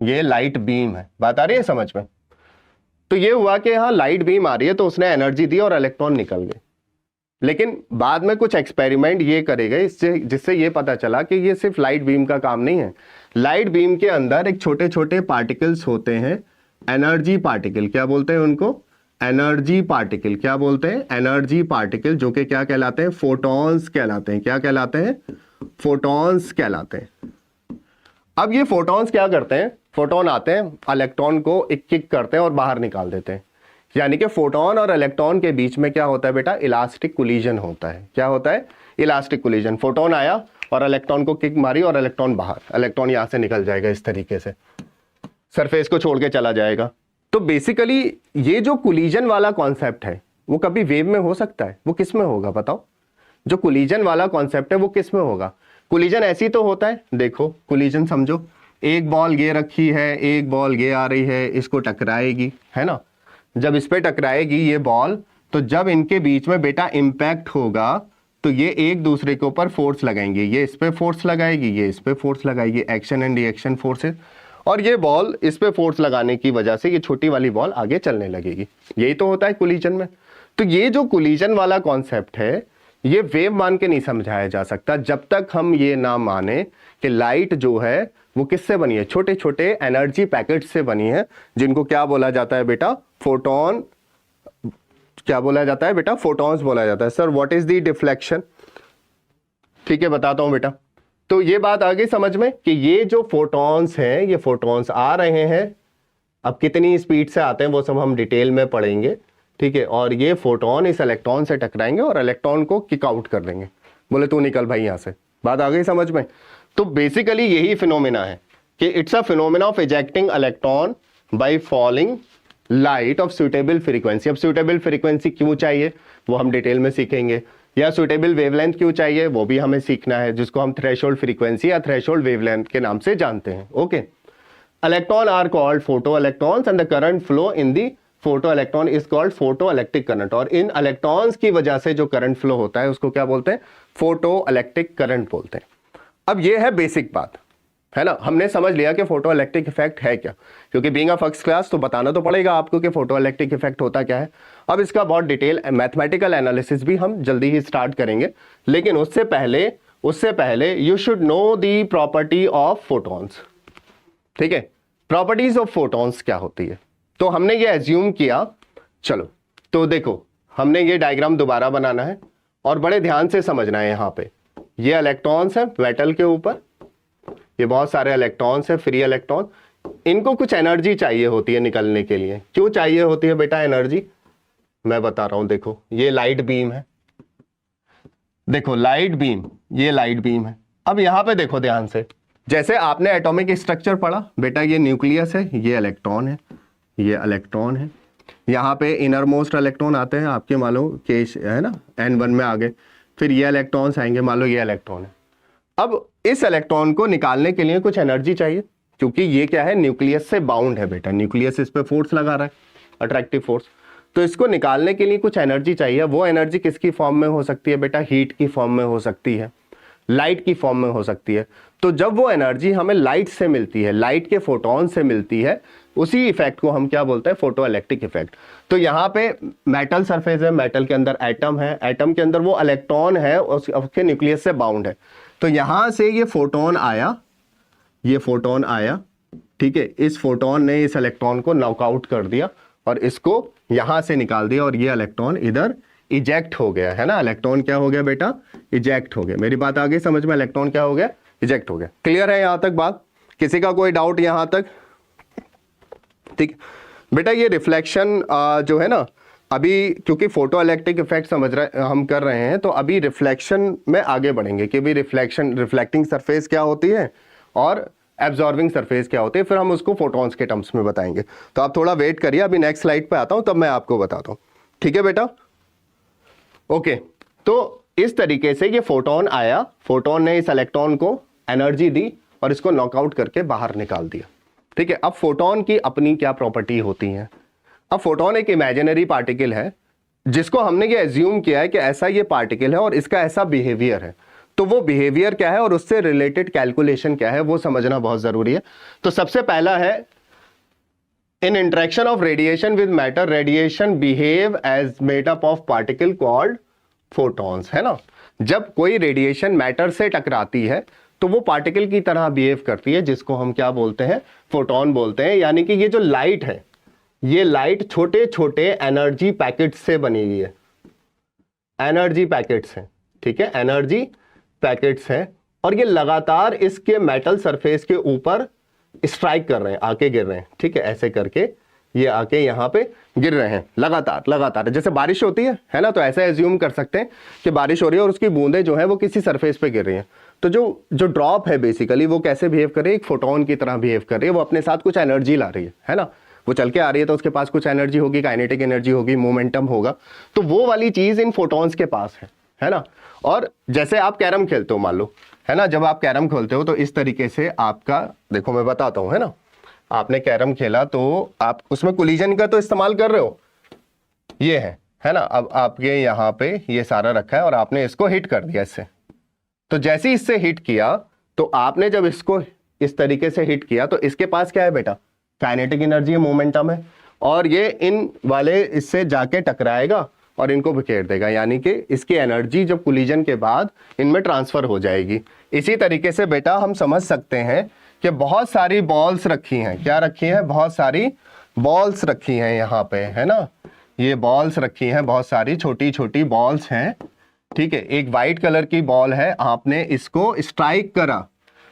ये लाइट बीम है। बात आ रही है समझ में। तो ये हुआ कि हाँ लाइट बीम आ रही है तो उसने एनर्जी दी और इलेक्ट्रॉन निकल गए। लेकिन बाद में कुछ एक्सपेरिमेंट ये करे गए इससे, जिससे ये पता चला कि ये सिर्फ लाइट बीम का काम नहीं है। लाइट बीम के अंदर एक छोटे छोटे पार्टिकल्स होते हैं, एनर्जी पार्टिकल, क्या बोलते हैं उनको, एनर्जी पार्टिकल। क्या बोलते हैं, एनर्जी पार्टिकल, जो कि क्या कहलाते हैं, फोटॉन्स कहलाते हैं। क्या कहलाते हैं, फोटॉन्स कहलाते हैं। अब ये फोटॉन्स क्या करते हैं, फोटोन आते हैं, इलेक्ट्रॉन को एक किक करते हैं और बाहर निकाल देते हैं। यानी कि फोटोन और इलेक्ट्रॉन के बीच में क्या होता है बेटा, इलास्टिक कोलिजन होता है। क्या होता है, इलास्टिक कोलिजन। फोटोन आया और इलेक्ट्रॉन को किक मारी और इलेक्ट्रॉन बाहर, इलेक्ट्रॉन यहां से निकल जाएगा इस तरीके से, सरफेस को छोड़ के चला जाएगा। तो बेसिकली ये जो कोलिजन वाला कॉन्सेप्ट है वो कभी वेव में हो सकता है, वो किस में होगा बताओ। जो कोलिजन वाला कॉन्सेप्ट है वो किस में होगा, कोलिजन ऐसी तो होता है, देखो कोलिजन समझो, एक बॉल ये रखी है, एक बॉल ये आ रही है, इसको टकराएगी, है ना। जब इस पे टकराएगी ये बॉल, तो जब इनके बीच में बेटा इंपैक्ट होगा तो ये एक दूसरे के ऊपर फोर्स लगाएंगे, ये इस पे फोर्स लगाएगी, ये इस पे फोर्स लगाएगी, एक्शन एंड रिएक्शन फोर्सेस, और ये बॉल इस पे फोर्स लगाने की वजह से ये छोटी वाली बॉल आगे चलने लगेगी। यही तो होता है कोलिजन में। तो ये जो कोलिजन वाला कॉन्सेप्ट है ये वेव मान के नहीं समझाया जा सकता जब तक हम ये ना माने कि लाइट जो है वो किससे बनी है, छोटे छोटे एनर्जी पैकेट से बनी है, जिनको क्या बोला जाता है बेटा, फोटोन। क्या बोला जाता है बेटा, फोटॉन्स बोला जाता है। Sir what is the deflection, ठीक है बताता हूं बेटा। तो ये बात आ गई समझ में कि ये जो फोटॉन्स हैं, ये फोटॉन्स आ रहे हैं, अब कितनी स्पीड से आते हैं वो सब हम डिटेल में पढ़ेंगे, ठीक है। और ये फोटोन इस इलेक्ट्रॉन से टकराएंगे और इलेक्ट्रॉन को किक आउट कर देंगे, बोले तू निकल भाई यहां से। बात आ गई समझ में। तो बेसिकली यही फिनोमेना है कि it's a phenomena of ejecting electron by falling light of suitable frequency. अब सुटेबल फ्रीक्वेंसी क्यों चाहिए वो हम डिटेल में सीखेंगे, या सुटेबल वेवलेंथ क्यों चाहिए वो भी हमें सीखना है, जिसको हम थ्रेशोल्ड फ्रीक्वेंसी या थ्रेशोल्ड वेवलेंथ के नाम से जानते हैं। Okay, electron are called photo electrons and the current flow in the photo electron is called photo electric current. और इन इलेक्ट्रॉन्स की वजह से जो करंट फ्लो होता है उसको क्या बोलते हैं, फोटो इलेक्ट्रिक करंट बोलते हैं। अब ये है बेसिक बात, है ना। हमने समझ लिया कि फोटो इलेक्ट्रिक इफेक्ट है क्या, क्योंकि बीइंग अ फर्स्ट क्लास तो बताना तो पड़ेगा आपको कि फोटो इलेक्ट्रिक इफेक्ट होता क्या है। अब इसका बहुत डिटेल मैथमेटिकल एनालिसिस भी हम जल्दी ही स्टार्ट करेंगे, लेकिन उससे पहले you should know the property of photons, ठीक है। प्रॉपर्टीज ऑफ फोटॉन्स क्या होती है, तो हमने ये एज्यूम किया, चलो तो देखो हमने ये डायग्राम दोबारा बनाना है और बड़े ध्यान से समझना है। यहां पे ये इलेक्ट्रॉन्स है मेटल के ऊपर, ये बहुत सारे इलेक्ट्रॉन्स है, फ्री इलेक्ट्रॉन, इनको कुछ एनर्जी चाहिए होती है निकलने के लिए। क्यों चाहिए होती है बेटा एनर्जी, मैं बता रहा हूं। देखो ये लाइट बीम है, देखो लाइट बीम, ये लाइट बीम है। अब यहां पे देखो ध्यान से, जैसे आपने एटॉमिक स्ट्रक्चर पढ़ा बेटा, ये न्यूक्लियस है, ये इलेक्ट्रॉन है, ये इलेक्ट्रॉन है, यहाँ पे इनर मोस्ट इलेक्ट्रॉन आते हैं आपके, मान लो केस है ना N1 में आगे, फिर ये इलेक्ट्रॉन्स आएंगे, मान लो ये इलेक्ट्रॉन है। अब इस इलेक्ट्रॉन को निकालने के लिए कुछ एनर्जी चाहिए, क्योंकि ये क्या है, न्यूक्लियस से बाउंड है बेटा, न्यूक्लियस इस पे फोर्स लगा रहा है, अट्रैक्टिव फोर्स। तो इसको निकालने के लिए कुछ एनर्जी चाहिए। वो एनर्जी किसकी फॉर्म में हो सकती है बेटा, हीट की फॉर्म में हो सकती है, लाइट की फॉर्म में हो सकती है। तो जब वो एनर्जी हमें लाइट से मिलती है, लाइट के फोटोन से मिलती है, उसी इफेक्ट को हम क्या बोलते हैं, फोटो इलेक्ट्रिक इफेक्ट। तो यहाँ पे मेटल सरफेस है, मेटल के अंदर एटम है, एटम के अंदर वो इलेक्ट्रॉन है, उसके न्यूक्लियस से बाउंड है। तो यहां से ये फोटोन आया, ये फोटोन आया, ठीक है, इस फोटोन ने इस इलेक्ट्रॉन को नॉकआउट कर दिया और इसको यहां से निकाल दिया, और ये इलेक्ट्रॉन इधर इजेक्ट हो गया, है ना। इलेक्ट्रॉन क्या हो गया बेटा, इजेक्ट हो गया। मेरी बात आ गई समझ में, इलेक्ट्रॉन क्या हो गया, इजेक्ट हो गया। क्लियर है यहां तक बात, किसी का कोई डाउट यहां तक, ठीक बेटा। ये रिफ्लेक्शन जो है ना, अभी क्योंकि फोटो इलेक्ट्रिक इफेक्ट समझ रहे हम कर रहे हैं, तो अभी रिफ्लेक्शन में आगे बढ़ेंगे कि भी रिफ्लेक्शन, रिफ्लेक्टिंग सरफेस क्या होती है और एब्जॉर्बिंग सरफेस क्या होती है, फिर हम उसको फोटॉन्स के टर्म्स में बताएंगे। तो आप थोड़ा वेट करिए, अभी नेक्स्ट स्लाइड पे आता हूं तब मैं आपको बताता हूं, ठीक है बेटा। ओके, तो इस तरीके से ये फोटोन आया, फोटोन ने इस इलेक्ट्रॉन को एनर्जी दी और इसको नॉकआउट करके बाहर निकाल दिया, ठीक है। अब फोटोन की अपनी क्या प्रॉपर्टी होती है। अब फोटोन एक इमेजिनरी पार्टिकल है, जिसको हमने ये एज्यूम किया है कि ऐसा ये पार्टिकल है और इसका ऐसा बिहेवियर है। तो वो बिहेवियर क्या है और उससे रिलेटेड कैलकुलेशन क्या है, वो समझना बहुत जरूरी है। तो सबसे पहला है, in interaction of radiation with matter, radiation behave as made up of particle called photons, है ना। जब कोई रेडिएशन मैटर से टकराती है तो वो पार्टिकल की तरह बिहेव करती है, जिसको हम क्या बोलते हैं, फोटोन बोलते हैं। यानी कि ये जो लाइट है, ये लाइट छोटे छोटे एनर्जी पैकेट्स से बनी हुई है, एनर्जी पैकेट्स हैं, ठीक है, एनर्जी पैकेट्स हैं, और ये लगातार इसके मेटल सरफेस के ऊपर स्ट्राइक कर रहे हैं, आके गिर रहे हैं, ठीक है, ऐसे करके ये आके यहाँ पे गिर रहे हैं लगातार लगातार, जैसे बारिश होती है ना। तो ऐसे एज्यूम कर सकते हैं कि बारिश हो रही है और उसकी बूंदें जो है वो किसी सरफेस पे गिर रही हैं। तो जो ड्रॉप है बेसिकली वो कैसे बिहेव कर रही है, एक फोटोन की तरह बिहेव कर रही है। वो अपने साथ कुछ एनर्जी ला रही है ना। वो चल के आ रही है तो उसके पास कुछ एनर्जी होगी, काइनेटिक एनर्जी होगी, मोमेंटम होगा। तो वो वाली चीज इन फोटोन्स के पास है ना। और जैसे आप कैरम खेलते हो मान लो, है ना, जब आप कैरम खेलते हो तो इस तरीके से आपका, देखो मैं बताता हूं, है ना, आपने कैरम खेला तो आप उसमें कोलिजन का तो इस्तेमाल कर रहे हो, ये है ना। अब आपके यहाँ पे ये सारा रखा है और आपने इसको हिट कर दिया इससे। तो जैसे ही इससे हिट किया, तो आपने जब इसको इस तरीके से हिट किया तो इसके पास क्या है बेटा, काइनेटिक एनर्जी है, मोमेंटम है, और ये इन वाले इससे जाके टकराएगा और इनको बिखेर देगा। यानी कि इसकी एनर्जी जब कोलिजन के बाद इनमें ट्रांसफर हो जाएगी। इसी तरीके से बेटा हम समझ सकते हैं कि बहुत सारी बॉल्स रखी हैं, क्या रखी हैं, बहुत सारी बॉल्स रखी हैं यहाँ पे, है ना। ये बॉल्स रखी हैं, बहुत सारी छोटी छोटी बॉल्स हैं, ठीक है। एक वाइट कलर की बॉल है, आपने इसको स्ट्राइक करा,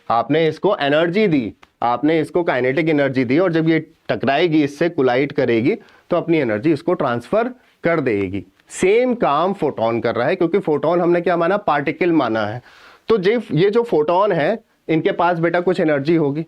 आपने इसको एनर्जी दी, आपने इसको काइनेटिक एनर्जी दी, और जब ये टकराएगी, इससे कोलाइड करेगी, तो अपनी एनर्जी इसको ट्रांसफर कर देगी। सेम काम फोटोन कर रहा है, क्योंकि फोटोन हमने क्या माना, पार्टिकल माना है। तो ये जो फोटोन है, इनके पास बेटा कुछ एनर्जी होगी,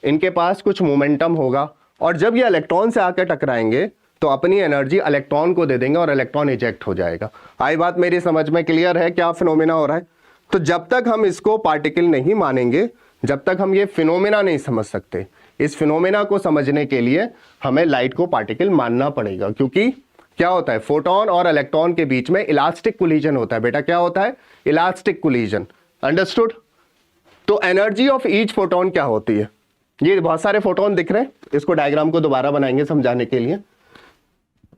इनके पास कुछ मोमेंटम होगा, और जब ये इलेक्ट्रॉन से आकर टकराएंगे तो अपनी एनर्जी इलेक्ट्रॉन को दे देंगे और इलेक्ट्रॉन इजेक्ट हो जाएगा। आई बात मेरी समझ में क्लियर है, क्या फिनोमेना हो रहा है। तो जब तक हम इसको पार्टिकल नहीं मानेंगे, जब तक हम ये फिनोमेना नहीं समझ सकते, इस फिनोमेना को समझने के लिए हमें लाइट को पार्टिकल मानना पड़ेगा। क्योंकि क्या होता है, फोटोन और इलेक्ट्रॉन के बीच में इलास्टिक कोलिजन होता है बेटा। क्या होता है, इलास्टिक कोलिजन, अंडरस्टूड। तो एनर्जी ऑफ ईच फोटोन क्या होती है, ये बहुत सारे फोटोन दिख रहे हैं, इसको डायग्राम को दोबारा बनाएंगे समझाने के लिए।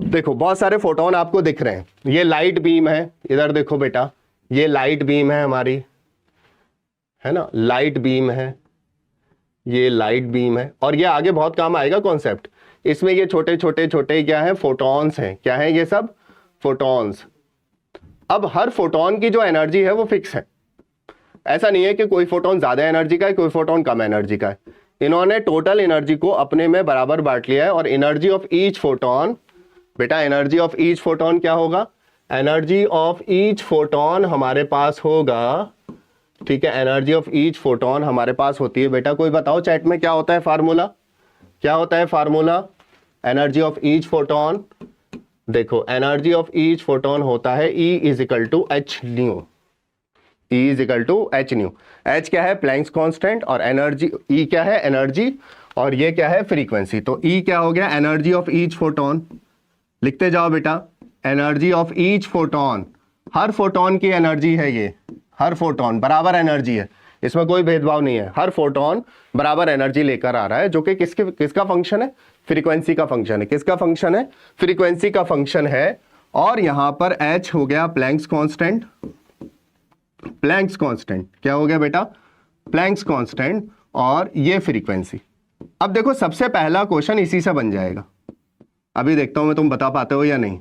देखो बहुत सारे फोटोन आपको दिख रहे हैं, ये लाइट बीम है, इधर देखो बेटा, ये लाइट बीम है हमारी, है ना, लाइट बीम है, ये लाइट बीम है। और ये आगे बहुत काम आएगा कॉन्सेप्ट, इसमें ये छोटे छोटे छोटे क्या है, फोटॉन्स हैं। क्या है ये सब? फोटॉन्स। अब हर फोटोन की जो एनर्जी है वो फिक्स है, ऐसा नहीं है कि कोई फोटोन ज्यादा एनर्जी का है, कोई फोटोन कम एनर्जी का है। इन्होंने टोटल एनर्जी को अपने में बराबर बांट लिया है। और एनर्जी ऑफ ईच फोटोन, बेटा एनर्जी ऑफ ईच फोटोन क्या होगा? एनर्जी ऑफ ईच फोटोन हमारे पास होगा, ठीक है, एनर्जी ऑफ ईच फोटोन हमारे पास होती है। बेटा कोई बताओ चैट में क्या होता है फार्मूला, क्या होता है formula energy of each photon? देखो एनर्जी ऑफ ईच फोटोन होता है E is equal to h nu. E is equal to h nu. H क्या है? Planck's constant. और एनर्जी E क्या है? एनर्जी। और ये क्या है? फ्रीक्वेंसी। तो E क्या हो गया? Energy of each photon. लिखते जाओ बेटा, energy of each photon, her photon की एनर्जी है ये, हर फोटोन बराबर एनर्जी है, इसमें कोई भेदभाव नहीं है। हर फोटोन बराबर एनर्जी लेकर आ रहा है, जो कि किसका फंक्शन है? फ्रीक्वेंसी का फंक्शन है। किसका फंक्शन है? फ्रीक्वेंसी का फंक्शन है। और यहां पर H हो गया प्लैंक्स कांस्टेंट। प्लैंक्स कांस्टेंट क्या हो गया बेटा? Planks constant. और ये फ्रीक्वेंसी। अब देखो सबसे पहला क्वेश्चन इसी से बन जाएगा, अभी देखता हूं मैं तुम बता पाते हो या नहीं।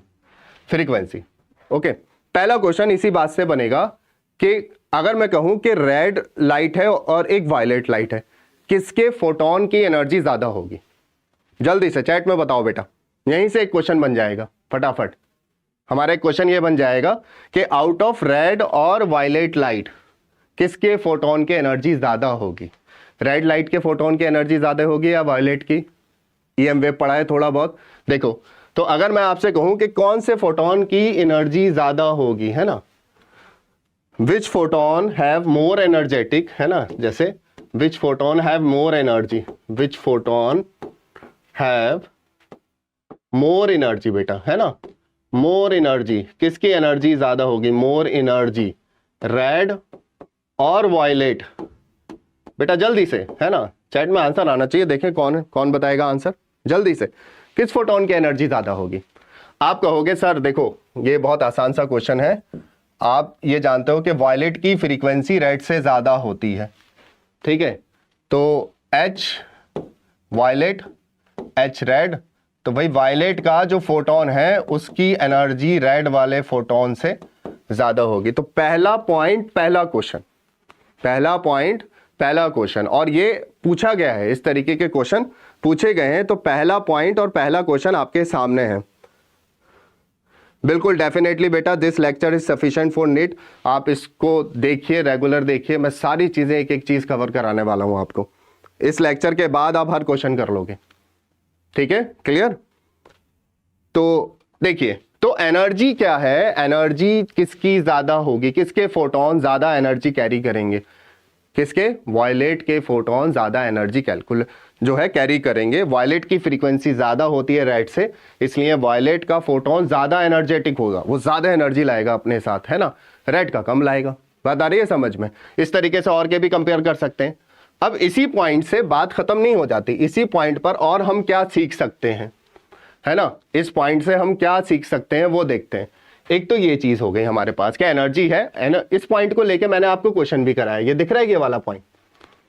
Frequency, okay. पहला क्वेश्चन इसी बात से बनेगा कि अगर मैं कहूं कि रेड लाइट है और एक वायलेट लाइट है, किसके फोटोन की एनर्जी ज्यादा होगी? जल्दी से चैट में बताओ बेटा, यहीं से एक क्वेश्चन बन जाएगा फटाफट। हमारा एक क्वेश्चन ये बन जाएगा कि आउट ऑफ रेड और वायलेट लाइट किसके फोटोन की एनर्जी ज्यादा होगी? रेड लाइट के फोटोन की एनर्जी ज्यादा होगी या वायलेट की? EM वेव पढ़ा है थोड़ा बहुत। देखो तो अगर मैं आपसे कहूं कि कौन से फोटोन की एनर्जी ज्यादा होगी, है ना, which photon have more energetic, है ना, जैसे which photon have more energy, which photon have more energy बेटा, है ना, मोर एनर्जी, किसकी एनर्जी ज्यादा होगी? मोर एनर्जी, रेड और वायलेट। बेटा जल्दी से, है ना, चैट में आंसर आना चाहिए, देखें कौन कौन बताएगा आंसर जल्दी से। किस फोटोन की एनर्जी ज्यादा होगी? आप कहोगे सर देखो ये बहुत आसान सा क्वेश्चन है, आप ये जानते हो कि वायलेट की फ्रीक्वेंसी रेड से ज्यादा होती है, ठीक है, तो H वायलेट, H रेड, तो भाई वायलेट का जो फोटोन है उसकी एनर्जी रेड वाले फोटोन से ज्यादा होगी। तो पहला पॉइंट, पहला क्वेश्चन, पहला पॉइंट, पहला क्वेश्चन, और ये पूछा गया है, इस तरीके के क्वेश्चन पूछे गए हैं, तो पहला पॉइंट और पहला क्वेश्चन आपके सामने है। बिल्कुल डेफिनेटली बेटा, this lecture is sufficient for NEET. आप इसको देखिए, रेगुलर देखिए, मैं सारी चीजें एक एक चीज कवर कराने वाला हूं आपको। इस लेक्चर के बाद आप हर क्वेश्चन कर लोगे, ठीक है, क्लियर? तो देखिए, तो एनर्जी क्या है? एनर्जी किसकी ज्यादा होगी? किसके फोटोन ज्यादा एनर्जी कैरी करेंगे? किसके? वायलेट के फोटोन ज्यादा एनर्जी जो है कैरी करेंगे। वायलेट की फ्रीक्वेंसी ज्यादा होती है रेड से, इसलिए वायलेट का फोटोन ज्यादा एनर्जेटिक होगा, वो ज्यादा एनर्जी लाएगा अपने साथ, है ना, रेड का कम लाएगा। बात आ रही है समझ में? इस तरीके से और के भी कंपेयर कर सकते हैं। अब इसी पॉइंट से बात खत्म नहीं हो जाती, इसी पॉइंट पर और हम क्या सीख सकते हैं, है ना, इस पॉइंट से हम क्या सीख सकते हैं वो देखते हैं। एक तो ये चीज हो गई हमारे पास, क्या एनर्जी है, इस पॉइंट को लेके मैंने आपको क्वेश्चन भी कराया, ये दिख रहा है ये वाला पॉइंट,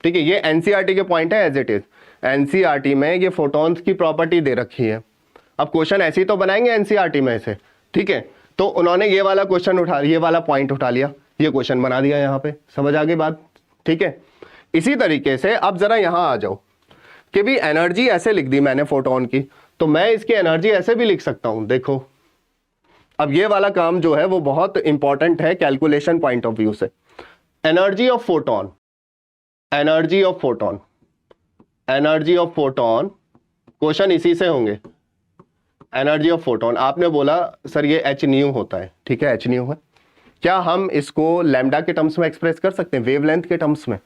ठीक है, ये एनसीईआरटी के पॉइंट है एज इट इज। एनसीईआरटी में ये फोटॉन्स की प्रॉपर्टी दे रखी है। अब क्वेश्चन ऐसे ही तो बनाएंगे एनसीईआरटी में से, ठीक है, तो उन्होंने ये वाला क्वेश्चन उठा, ये वाला पॉइंट उठा लिया, ये क्वेश्चन बना दिया यहाँ पे। समझ आ गई बात? ठीक है, इसी तरीके से अब जरा यहां आ जाओ कि भी एनर्जी ऐसे लिख दी मैंने फोटोन की, तो मैं इसकी एनर्जी ऐसे भी लिख सकता हूं। देखो अब ये वाला काम जो है वो बहुत इंपॉर्टेंट है कैलकुलेशन पॉइंट ऑफ व्यू से। Energy of photon, energy of photon, energy of photon, question इसी से होंगे। एनर्जी ऑफ फोटोन, आपने बोला सर ये एच न्यू होता है, ठीक है, एच न्यू है। क्या हम इसको लैम्डा के टर्म्स में एक्सप्रेस कर सकते हैं, वेवलेंथ के टर्म्स में?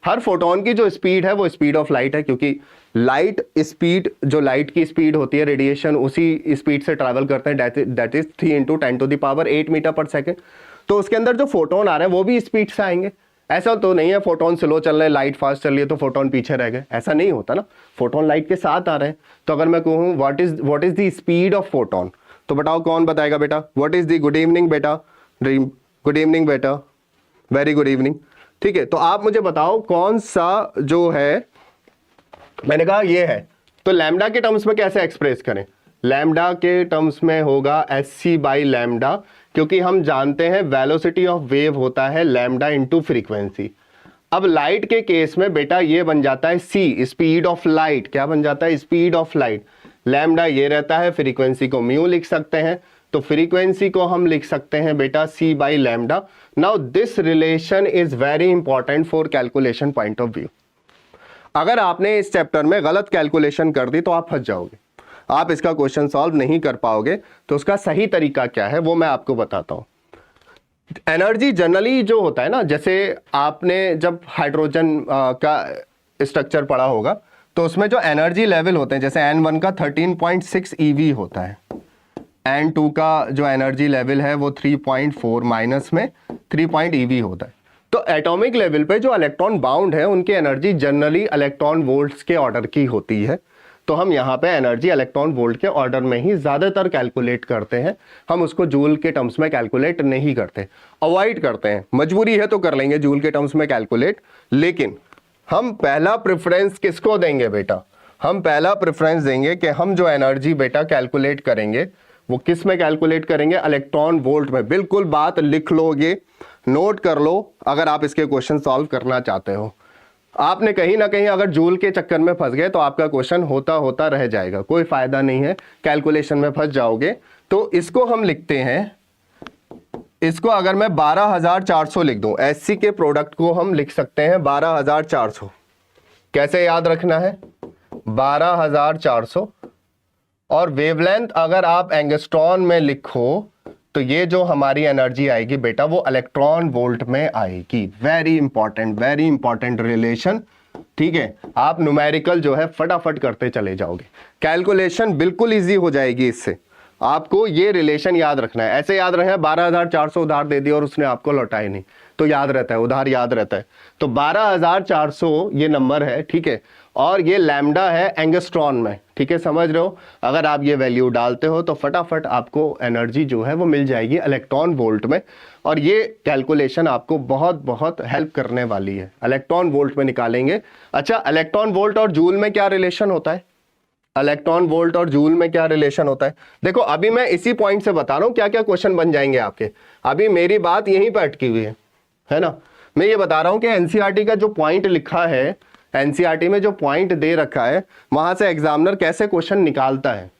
हर फोटोन की जो स्पीड है वो स्पीड ऑफ लाइट है, क्योंकि लाइट स्पीड, जो लाइट की स्पीड होती है, रेडिएशन उसी स्पीड से ट्रैवल करते हैं, दैट इज 3 × 10⁸ मीटर पर सेकेंड। तो उसके अंदर जो फोटोन आ रहे हैं वो भी स्पीड से आएंगे। ऐसा तो नहीं है फोटोन स्लो चल रहे हैं, लाइट फास्ट चल रही है तो फोटोन पीछे रह गए, ऐसा नहीं होता ना, फोटोन लाइट के साथ आ रहे हैं। तो अगर मैं कहूँ what is the speed of photon, तो बताओ कौन बताएगा बेटा? What is the, good evening बेटा, गुड इवनिंग बेटा, वेरी गुड इवनिंग, ठीक है। तो आप मुझे बताओ कौन सा जो है, मैंने कहा ये है, तो लैम्डा के टर्म्स में कैसे एक्सप्रेस करें? लैम्डा के टर्म्स में होगा एससी बाई लैम्डा, क्योंकि हम जानते हैं वेलोसिटी ऑफ वेव होता है लैम्डा इंटू फ्रीक्वेंसी। अब लाइट के केस में बेटा ये बन जाता है सी, स्पीड ऑफ लाइट। क्या बन जाता है? Speed of light. लैम्डा ये रहता है, फ्रीक्वेंसी को म्यू लिख सकते हैं, तो फ्रीक्वेंसी को हम लिख सकते हैं बेटा c by lambda. Now this relation is very important for calculation point of view. अगर आपने इस चैप्टर में गलत कैलकुलेशन कर दी तो आप फंस जाओगे, आप इसका क्वेश्चन सॉल्व नहीं कर पाओगे। तो उसका सही तरीका क्या है वो मैं आपको बताता हूं। एनर्जी जनरली जो होता है ना, जैसे आपने जब हाइड्रोजन का स्ट्रक्चर पढ़ा होगा तो उसमें जो एनर्जी लेवल होते हैं, जैसे N1 का 13.6 EV होता है, N2 का जो एनर्जी लेवल है वो 3.4 माइनस में 3 EV होता है। तो एटॉमिक लेवल पे जो इलेक्ट्रॉन बाउंड है उनकी एनर्जी जनरली इलेक्ट्रॉन वोल्ट्स के ऑर्डर की होती है। तो हम यहाँ पे एनर्जी इलेक्ट्रॉन वोल्ट के ऑर्डर में ही ज़्यादातर कैलकुलेट करते हैं, हम उसको जूल के टर्म्स में कैलकुलेट नहीं करते, अवॉइड करते हैं। मजबूरी है तो कर लेंगे जूल के टर्म्स में कैलकुलेट, लेकिन हम पहला प्रेफरेंस किसको देंगे बेटा? हम पहला प्रेफरेंस देंगे कि हम जो एनर्जी बेटा कैलकुलेट करेंगे वो किस में कैलकुलेट करेंगे? इलेक्ट्रॉन वोल्ट में। बिल्कुल बात लिख लोगे, नोट कर लो अगर आप इसके क्वेश्चन सॉल्व करना चाहते हो। आपने कहीं ना कहीं अगर जूल के चक्कर में फंस गए तो आपका क्वेश्चन होता होता रह जाएगा, कोई फायदा नहीं है, कैलकुलेशन में फंस जाओगे। तो इसको हम लिखते हैं, इसको अगर मैं 12,400 लिख दूं, एससी के प्रोडक्ट को हम लिख सकते हैं 12,400। कैसे याद रखना है? 12,400 और वेवलेंथ अगर आप एंगस्ट्रॉन में लिखो तो ये जो हमारी एनर्जी आएगी बेटा वो इलेक्ट्रॉन वोल्ट में आएगी। वेरी इंपॉर्टेंट रिलेशन, ठीक है। आप न्यूमेरिकल जो है फटाफट करते चले जाओगे, कैलकुलेशन बिल्कुल इजी हो जाएगी इससे। आपको ये रिलेशन याद रखना है, ऐसे याद रखना है 12,400 उधार दे दिया और उसने आपको लौटाए नहीं, तो याद रहता है, उधार याद रहता है। तो 12,400 ये नंबर है, ठीक है, और ये लैम्डा है एंगस्ट्रॉन में, ठीक है, समझ रहे हो। अगर आप ये वैल्यू डालते हो तो फटाफट आपको एनर्जी जो है वो मिल जाएगी इलेक्ट्रॉन वोल्ट में, और ये कैलकुलेशन आपको बहुत बहुत हेल्प करने वाली है। इलेक्ट्रॉन वोल्ट में निकालेंगे। अच्छा, इलेक्ट्रॉन वोल्ट और जूल में क्या रिलेशन होता है? इलेक्ट्रॉन वोल्ट और जूल में क्या रिलेशन होता है? देखो अभी मैं इसी पॉइंट से बता रहा हूं क्या क्या क्वेश्चन बन जाएंगे आपके। अभी मेरी बात यहीं पर अटकी हुई है ना। मैं ये बता रहा हूं कि एनसीईआरटी का जो पॉइंट लिखा है, एनसीईआरटी में जो पॉइंट दे रखा है वहां से एग्जामिनर कैसे क्वेश्चन निकालता है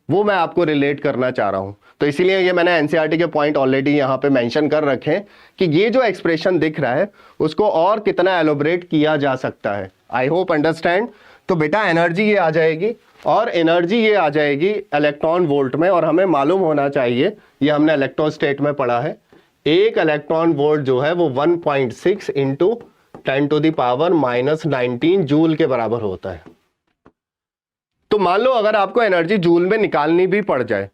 वो मैं आपको रिलेट करना चाह रहा हूं। तो इसीलिए ये मैंने एनसीईआरटी के पॉइंट ऑलरेडी यहाँ पे मेंशन कर रखे हैं कि ये जो एक्सप्रेशन दिख रहा है उसको और कितना एलोबरेट किया जा सकता है। I hope understand. तो बेटा एनर्जी ये आ जाएगी और एनर्जी ये आ जाएगी इलेक्ट्रॉन वोल्ट में, और हमें मालूम होना चाहिए, ये हमने इलेक्ट्रोस्टेट में पढ़ा है, एक इलेक्ट्रॉन वोल्ट जो है वो 1.6 इंटू 10⁻⁻19 जूल के बराबर होता है। तो मान लो अगर आपको एनर्जी जूल में निकालनी भी पड़ जाए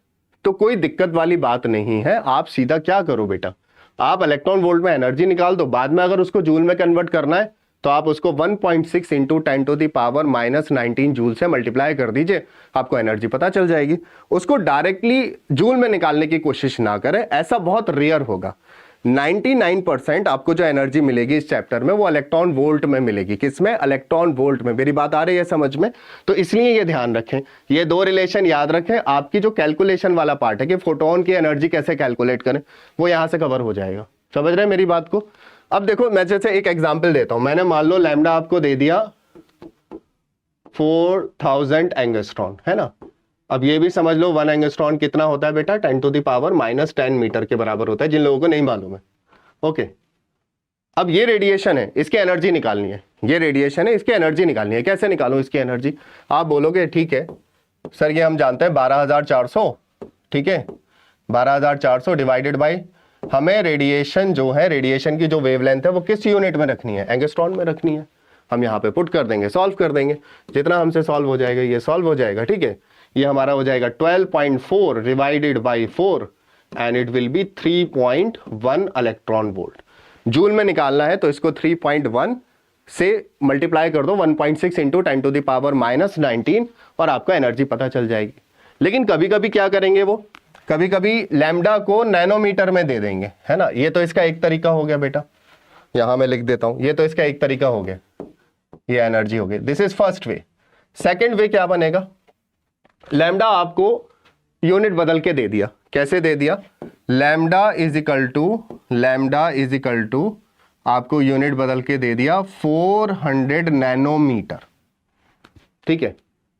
तो कोई दिक्कत वाली बात नहीं है। आप सीधा क्या करो बेटा, आप इलेक्ट्रॉन वोल्ट में एनर्जी निकाल दो, बाद में अगर उसको जूल में कन्वर्ट करना है तो आप उसको 1.6 इंटू 10⁻⁻19 जूल से मल्टीप्लाई कर दीजिए, आपको एनर्जी पता चल जाएगी। उसको डायरेक्टली जूल में निकालने की कोशिश ना करें, ऐसा बहुत रेयर होगा। 99% आपको जो एनर्जी मिलेगी इस चैप्टर में वो इलेक्ट्रॉन वोल्ट में मिलेगी। किसमें? इलेक्ट्रॉन वोल्ट में। मेरी बात आ रही है समझ में? तो इसलिए ये ध्यान रखें, ये दो रिलेशन याद रखें। आपकी जो कैलकुलेशन वाला पार्ट है कि फोटोन की एनर्जी कैसे कैलकुलेट करें वो यहां से कवर हो जाएगा। समझ रहे हैं मेरी बात को? अब देखो मैं जैसे एक एग्जाम्पल देता हूं। मैंने मान लो लैम्डा आपको दे दिया 4000 एंगस्ट्रॉन, है ना। अब ये भी समझ लो 1 एंगस्ट्रॉन कितना होता है बेटा? 10⁻⁻10 मीटर के बराबर होता है, जिन लोगों को नहीं मालूम है। ओके, अब ये रेडिएशन है, इसकी एनर्जी निकालनी है। ये रेडिएशन है, इसकी एनर्जी निकालनी है। कैसे निकालूं इसकी एनर्जी? आप बोलोगे ठीक है सर ये हम जानते हैं 12,400, ठीक है, 12,400 डिवाइडेड बाई, हमें रेडिएशन जो है, रेडिएशन की जो वेवलेंथ है वो किस यूनिट में रखनी है? एंगस्ट्रॉन में रखनी है। हम यहाँ पे पुट कर देंगे, सॉल्व कर देंगे, जितना हमसे सॉल्व हो जाएगा ये सॉल्व हो जाएगा, ठीक है। ये हमारा हो जाएगा 12.4 divided by 4 and it will be 3.1 electron volt. Joule में निकालना है तो इसको 3.1 से मल्टीप्लाई कर दो, 1.6 इंटू 10⁻⁻19 और आपको एनर्जी पता चल जाएगी। लेकिन कभी कभी क्या करेंगे वो, कभी कभी लैम्डा को नैनोमीटर में दे देंगे, है ना। ये तो इसका एक तरीका हो गया बेटा, यहां मैं लिख देता हूं, ये तो इसका एक तरीका हो गया, ये एनर्जी हो गई। This is first way. Second way क्या बनेगा, लैम्डा आपको यूनिट बदल के दे दिया, कैसे दे दिया, लैम्डा इज इक्वल टू आपको यूनिट बदल के दे दिया 400 नैनोमीटर। ठीक है,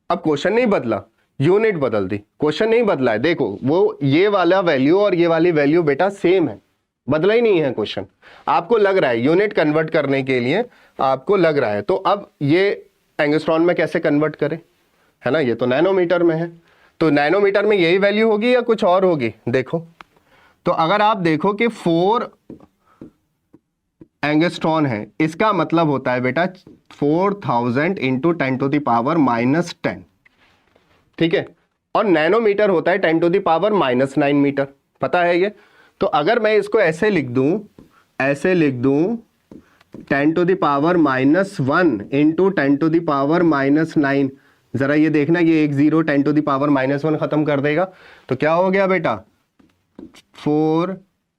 अब क्वेश्चन नहीं बदला, यूनिट बदल दी, क्वेश्चन नहीं बदला है। देखो वो ये वाला वैल्यू और ये वाली वैल्यू बेटा सेम है, बदला ही नहीं है क्वेश्चन। आपको लग रहा है यूनिट कन्वर्ट करने के लिए आपको लग रहा है, तो अब ये एंगस्ट्रॉन में कैसे कन्वर्ट करें, है ना, ये तो नैनोमीटर में है, तो नैनोमीटर में यही वैल्यू होगी या कुछ और होगी। देखो तो अगर आप देखो कि 4 एंगस्ट्रॉन है, इसका मतलब होता है बेटा 4000 इंटू 10⁻⁻10। ठीक है, और नैनोमीटर होता है 10⁻⁻9 मीटर, पता है ये। तो अगर मैं इसको ऐसे लिख दूं 10⁻⁻1 इंटू 10⁻⁻9, जरा ये देखना, ये एक 0 10⁻⁻1 खत्म कर देगा, तो क्या हो गया बेटा 4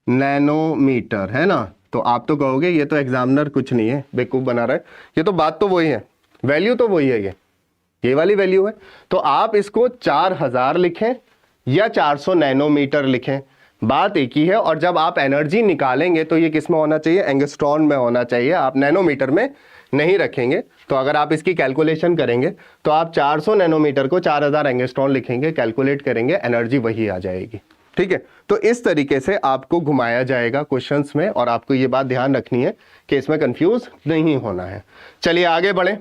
नैनोमीटर, है ना। तो आप तो कहोगे ये तो एग्जामिनर कुछ नहीं है, बेवकूफ बना रहा है, ये तो बात तो वही है, वैल्यू तो वही है, ये वाली वैल्यू है। तो आप इसको 4000 लिखें या 400 नैनोमीटर लिखें, बात एक ही है। और जब आप एनर्जी निकालेंगे तो ये किस में होना चाहिए, एंगस्ट्रॉन में होना चाहिए, आप नैनोमीटर में नहीं रखेंगे। तो अगर आप इसकी कैलकुलेशन करेंगे तो आप 400 नैनोमीटर को 4000 एंगस्ट्रॉन लिखेंगे, कैलकुलेट करेंगे, एनर्जी वही आ जाएगी। ठीक है, तो इस तरीके से आपको घुमाया जाएगा क्वेश्चंस में, और आपको ये बात ध्यान रखनी है कि इसमें कंफ्यूज नहीं होना है। चलिए आगे बढ़े।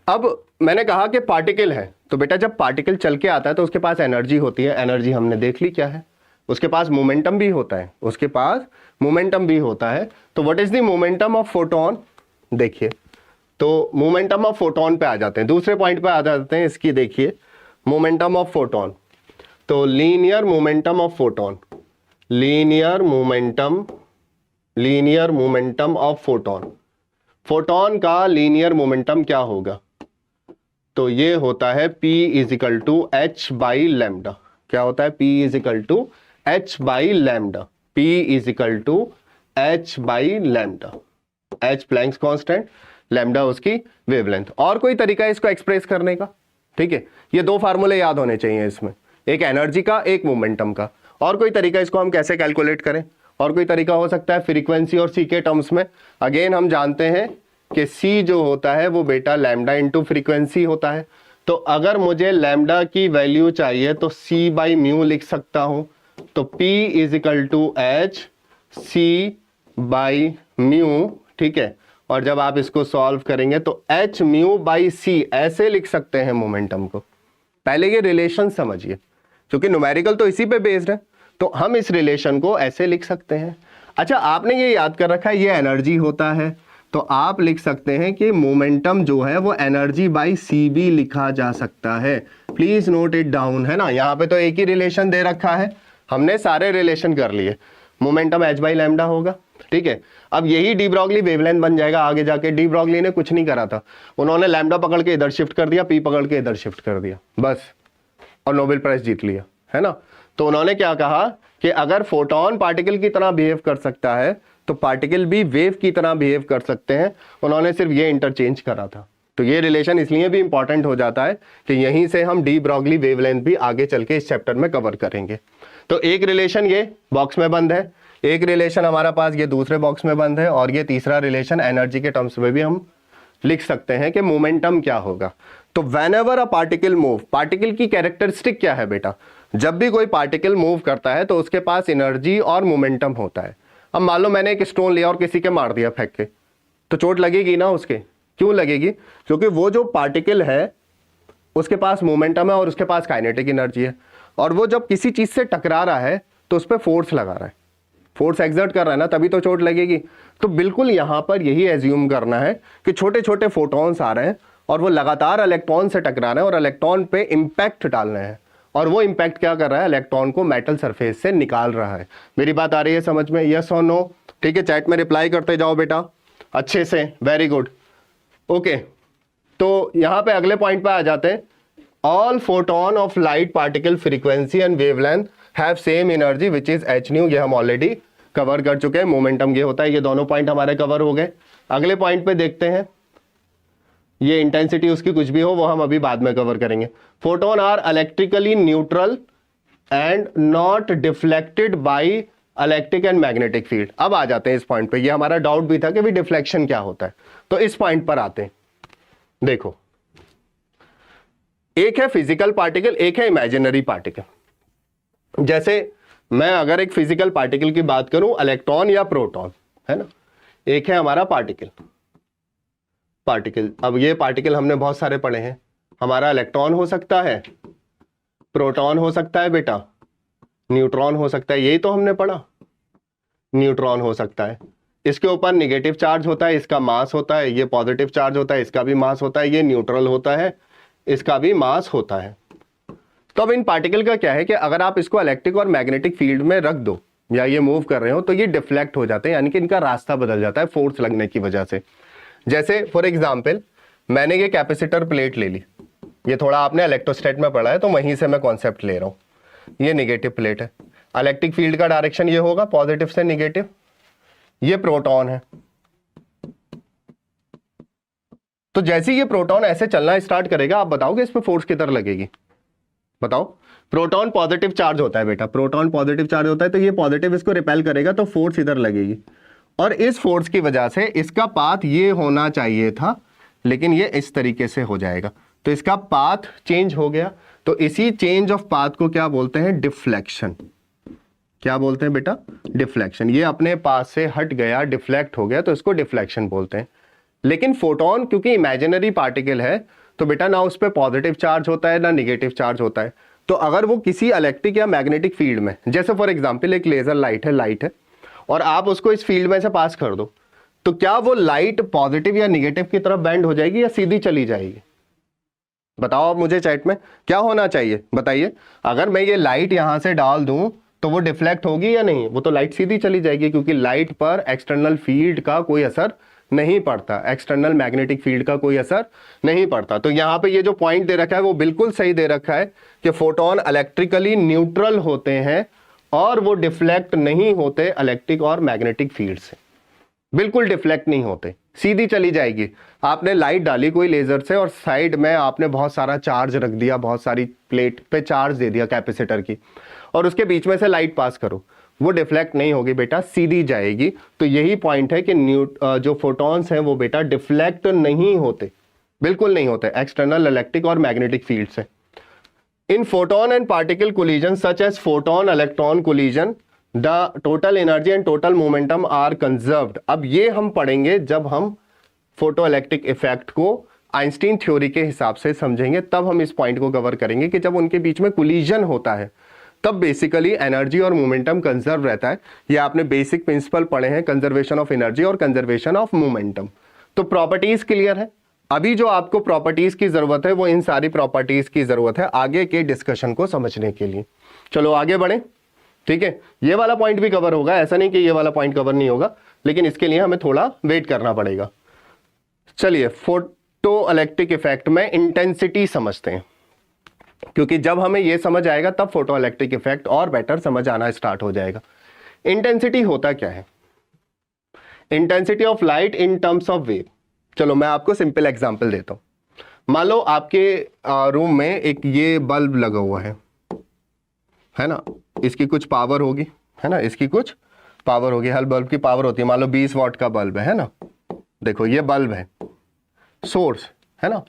अब मैंने कहा कि पार्टिकल है, तो बेटा जब पार्टिकल चल के आता है तो उसके पास एनर्जी होती है, एनर्जी हमने देख ली क्या है, उसके पास मोमेंटम भी होता है, उसके पास मोमेंटम भी होता है। तो what is the momentum of photon, देखिए, तो मोमेंटम ऑफ फोटोन पे आ जाते हैं, दूसरे पॉइंट पे आ जाते हैं इसकी। देखिए मोमेंटम ऑफ फोटोन, तो linear momentum of photon, linear momentum of photon, photon का लीनियर मोमेंटम क्या होगा, तो ये होता है P is equal to h by lambda. क्या होता है, P is equal to h by lambda, P is equal to h by lambda, h Planck's constant, lambda उसकी वेवलेंथ। और कोई तरीका है इसको एक्सप्रेस करने का, ठीक है, ये दो फार्मूले याद होने चाहिए इसमें, एक एनर्जी का एक मोमेंटम का। और कोई तरीका इसको हम कैसे कैलकुलेट करें, और कोई तरीका हो सकता है फ्रीक्वेंसी और सी के टर्म्स में। अगेन हम जानते हैं कि सी जो होता है वो बेटा लैम्डा इंटू फ्रीक्वेंसी होता है। तो अगर मुझे लैम्डा की वैल्यू चाहिए तो सी बाई म्यू लिख सकता हूं, तो P is equal to h c by mu. ठीक है, और जब आप इसको सॉल्व करेंगे तो एच म्यू बाई सी ऐसे लिख सकते हैं मोमेंटम को। पहले ये रिलेशन समझिए, क्योंकि न्यूमेरिकल तो इसी पे बेस्ड है, तो हम इस रिलेशन को ऐसे लिख सकते हैं। अच्छा, आपने ये याद कर रखा है ये एनर्जी होता है, तो आप लिख सकते हैं कि मोमेंटम जो है वो एनर्जी बाई सी भी लिखा जा सकता है। प्लीज नोट इट डाउन, है ना। यहाँ पे तो एक ही रिलेशन दे रखा है, हमने सारे रिलेशन कर लिए, मोमेंटम एच बाई लैम्डा होगा। ठीक है, अब यही डी ब्रॉगली वेवलेंथ बन जाएगा आगे जाके। डी ब्रॉगली ने कुछ नहीं करा था, उन्होंने लैम्डा पकड़ के इधर शिफ्ट कर दिया, पी पकड़ के इधर शिफ्ट कर दिया, बस, और नोबेल प्राइज जीत लिया, है ना। तो उन्होंने क्या कहा कि अगर फोटोन पार्टिकल की तरह बिहेव कर सकता है तो पार्टिकल भी वेव की तरह बिहेव कर सकते हैं। उन्होंने सिर्फ ये इंटरचेंज करा था। तो ये रिलेशन इसलिए भी इंपॉर्टेंट हो जाता है कि यहीं से हम डी ब्रॉगली वेवलेंथ भी आगे चल के इस चैप्टर में कवर करेंगे। तो एक रिलेशन ये बॉक्स में बंद है, एक रिलेशन हमारा पास ये दूसरे बॉक्स में बंद है, और ये तीसरा रिलेशन एनर्जी के टर्म्स में भी हम लिख सकते हैं कि मोमेंटम क्या होगा। तो whenever a particle move, particle की कैरेक्टरिस्टिक क्या है बेटा, जब भी कोई पार्टिकल मूव करता है तो उसके पास एनर्जी और मोमेंटम होता है। अब मान लो मैंने एक स्टोन लिया और किसी के मार दिया फेंक के, तो चोट लगेगी ना उसके, क्यों लगेगी, क्योंकि वो जो पार्टिकल है उसके पास मोमेंटम है और उसके पास काइनेटिक एनर्जी है, और वो जब किसी चीज से टकरा रहा है तो उस पर फोर्स लगा रहा है, फोर्स एक्सर्ट कर रहा है ना, तभी तो चोट लगेगी। तो बिल्कुल यहां पर यही एज्यूम करना है कि छोटे छोटे फोटॉन्स आ रहे हैं और वो लगातार इलेक्ट्रॉन से टकरा रहे हैं और इलेक्ट्रॉन पे इंपैक्ट डाल रहे हैं, और वो इंपैक्ट क्या कर रहा है, इलेक्ट्रॉन को मेटल सरफेस से निकाल रहा है। मेरी बात आ रही है समझ में, यस और नो। ठीक है, चैट में रिप्लाई करते जाओ बेटा अच्छे से, वेरी गुड, ओके। तो यहां पे अगले पॉइंट पे आ जाते हैं। All photon of light particle frequency and wavelength have same energy which is H new, ये हम ऑलरेडी कवर कर चुके हैं। मोमेंटम ये होता है, ये दोनों पॉइंट हमारे कवर हो गए। अगले पॉइंट पे देखते हैं, ये इंटेंसिटी उसकी कुछ भी हो वो हम अभी बाद में कवर करेंगे। Photon are electrically neutral and not deflected by electric and magnetic field. अब आ जाते हैं इस पॉइंट पे, ये हमारा डाउट भी था कि भी डिफ्लेक्शन क्या होता है, तो इस पॉइंट पर आते हैं। देखो, एक है फिजिकल पार्टिकल, एक है इमेजिनरी पार्टिकल। जैसे मैं अगर एक फिजिकल पार्टिकल की बात करूं, इलेक्ट्रॉन या प्रोटॉन, है ना, एक है हमारा पार्टिकल। अब ये पार्टिकल हमने बहुत सारे पढ़े हैं। हमारा इलेक्ट्रॉन हो सकता है, प्रोटॉन हो सकता है बेटा, न्यूट्रॉन हो सकता है, यही तो हमने पढ़ा। न्यूट्रॉन हो सकता है, इसके ऊपर निगेटिव चार्ज होता है, इसका मास होता है। ये पॉजिटिव चार्ज होता है, इसका भी मास होता है। ये न्यूट्रल होता है, इसका भी मास होता है। तो अब इन पार्टिकल का क्या है कि अगर आप इसको इलेक्ट्रिक और मैग्नेटिक फील्ड में रख दो या ये मूव कर रहे हो तो ये डिफ्लेक्ट हो जाते हैं, यानी कि इनका रास्ता बदल जाता है फोर्स लगने की वजह से। जैसे फॉर एग्जाम्पल मैंने ये कैपेसिटर प्लेट ले ली, ये थोड़ा आपने इलेक्ट्रोस्टैट में पढ़ा है तो वहीं से मैं कॉन्सेप्ट ले रहा हूं। ये निगेटिव प्लेट है, इलेक्ट्रिक फील्ड का डायरेक्शन ये होगा पॉजिटिव से निगेटिव। ये प्रोटॉन है, तो जैसे ये प्रोटॉन ऐसे चलना स्टार्ट करेगा, आप बताओगे इस पे फोर्स किधर लगेगी? बताओ। प्रोटॉन पॉजिटिव चार्ज होता है बेटा, प्रोटॉन पॉजिटिव चार्ज होता है, तो ये पॉजिटिव इसको रिपेल करेगा तो फोर्स इधर लगेगी। और इस फोर्स की वजह से इसका पाथ ये होना चाहिए था, लेकिन ये इस तरीके से हो जाएगा, तो इसका पाथ चेंज हो गया। तो इसी चेंज ऑफ पाथ को क्या बोलते हैं? डिफ्लेक्शन। क्या बोलते हैं बेटा? डिफ्लेक्शन। ये अपने पाथ से हट गया, डिफ्लेक्ट हो गया, तो इसको डिफ्लेक्शन बोलते हैं। लेकिन फोटोन क्योंकि इमेजिनरी पार्टिकल है तो बेटा ना उस पर पॉजिटिव चार्ज होता है ना निगेटिव चार्ज होता है। तो अगर वो किसी इलेक्ट्रिक या मैग्नेटिक फील्ड में, जैसे फॉर एग्जांपल एक लेजर लाइट है और आप उसको इस फील्ड में से पास कर दो, तो क्या वो लाइट पॉजिटिव या निगेटिव की तरफ बेंड हो जाएगी या सीधी चली जाएगी? बताओ आप मुझे चैट में, क्या होना चाहिए बताइए। अगर मैं ये लाइट यहां से डाल दूं तो वो डिफ्लेक्ट होगी या नहीं? वो तो लाइट सीधी चली जाएगी, क्योंकि लाइट पर एक्सटर्नल फील्ड का कोई असर नहीं पड़ता, एक्सटर्नल मैग्नेटिक फील्ड का कोई असर नहीं पड़ता। तो यहां पे ये जो पॉइंट दे रखा है वो बिल्कुल सही दे रखा है कि फोटोन इलेक्ट्रिकली न्यूट्रल होते हैं और वो डिफ्लेक्ट नहीं होते इलेक्ट्रिक और मैग्नेटिक फील्ड से, बिल्कुल डिफ्लेक्ट नहीं होते, सीधी चली जाएगी। आपने लाइट डाली कोई लेजर से और साइड में आपने बहुत सारा चार्ज रख दिया, बहुत सारी प्लेट पे चार्ज दे दिया कैपेसिटर की, और उसके बीच में से लाइट पास करो, वो डिफ्लेक्ट नहीं होगी बेटा, सीधी जाएगी। तो यही पॉइंट है कि जो फोटॉन्स हैं वो बेटा डिफ्लेक्ट नहीं होते, बिल्कुल नहीं होते एक्सटर्नल इलेक्ट्रिक और मैग्नेटिक फील्ड से। In photon and particle collision such as photon electron collision the total energy and total momentum are conserved. अब ये हम पढ़ेंगे जब हम फोटो इलेक्ट्रिक इफेक्ट को आइंस्टीन थ्योरी के हिसाब से समझेंगे, तब हम इस पॉइंट को कवर करेंगे कि जब उनके बीच में कोलिजन होता है तब बेसिकली एनर्जी और मोमेंटम कंजर्व रहता है। ये आपने बेसिक प्रिंसिपल पढ़े हैं, कंजर्वेशन ऑफ एनर्जी और कंजर्वेशन ऑफ मोमेंटम। तो प्रॉपर्टीज क्लियर है। अभी जो आपको प्रॉपर्टीज की जरूरत है वो इन सारी प्रॉपर्टीज की जरूरत है आगे के डिस्कशन को समझने के लिए। चलो आगे बढ़े, ठीक है। ये वाला पॉइंट भी कवर होगा, ऐसा नहीं कि ये वाला पॉइंट कवर नहीं होगा, लेकिन इसके लिए हमें थोड़ा वेट करना पड़ेगा। चलिए फोटो इलेक्ट्रिक इफेक्ट में इंटेंसिटी समझते हैं, क्योंकि जब हमें यह समझ आएगा तब फोटो इलेक्ट्रिक इफेक्ट और बेटर समझ आना स्टार्ट हो जाएगा। इंटेंसिटी होता क्या है? Intensity of light in terms of wave. चलो मैं आपको सिंपल एग्जांपल देता हूं। मान लो आपके रूम में एक ये बल्ब लगा हुआ है ना, इसकी कुछ पावर होगी, है ना, इसकी कुछ पावर होगी। हर बल्ब की पावर होती है, मान लो 20 वाट का बल्ब है ना, देखो ये बल्ब है, सोर्स है ना,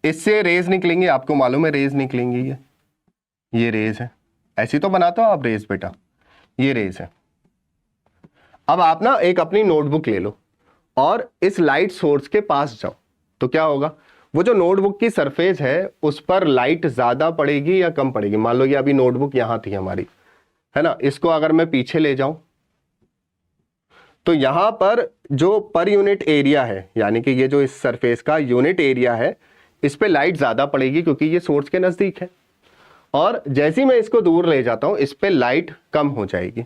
इससे रेज निकलेंगी, आपको मालूम है रेज निकलेंगी, ये रेज है, ऐसी तो बनाते हो आप रेज बेटा, ये रेज है। अब आप ना एक अपनी नोटबुक ले लो और इस लाइट सोर्स के पास जाओ, तो क्या होगा? वो जो नोटबुक की सरफेस है उस पर लाइट ज्यादा पड़ेगी या कम पड़ेगी? मान लो ये अभी नोटबुक यहां थी हमारी, है ना, इसको अगर मैं पीछे ले जाऊं तो यहां पर जो पर यूनिट एरिया है, यानी कि ये जो इस सरफेस का यूनिट एरिया है, इस पे लाइट ज्यादा पड़ेगी क्योंकि ये सोर्स के नजदीक है। और जैसे ही मैं इसको दूर ले जाता हूं इस पे लाइट कम हो जाएगी।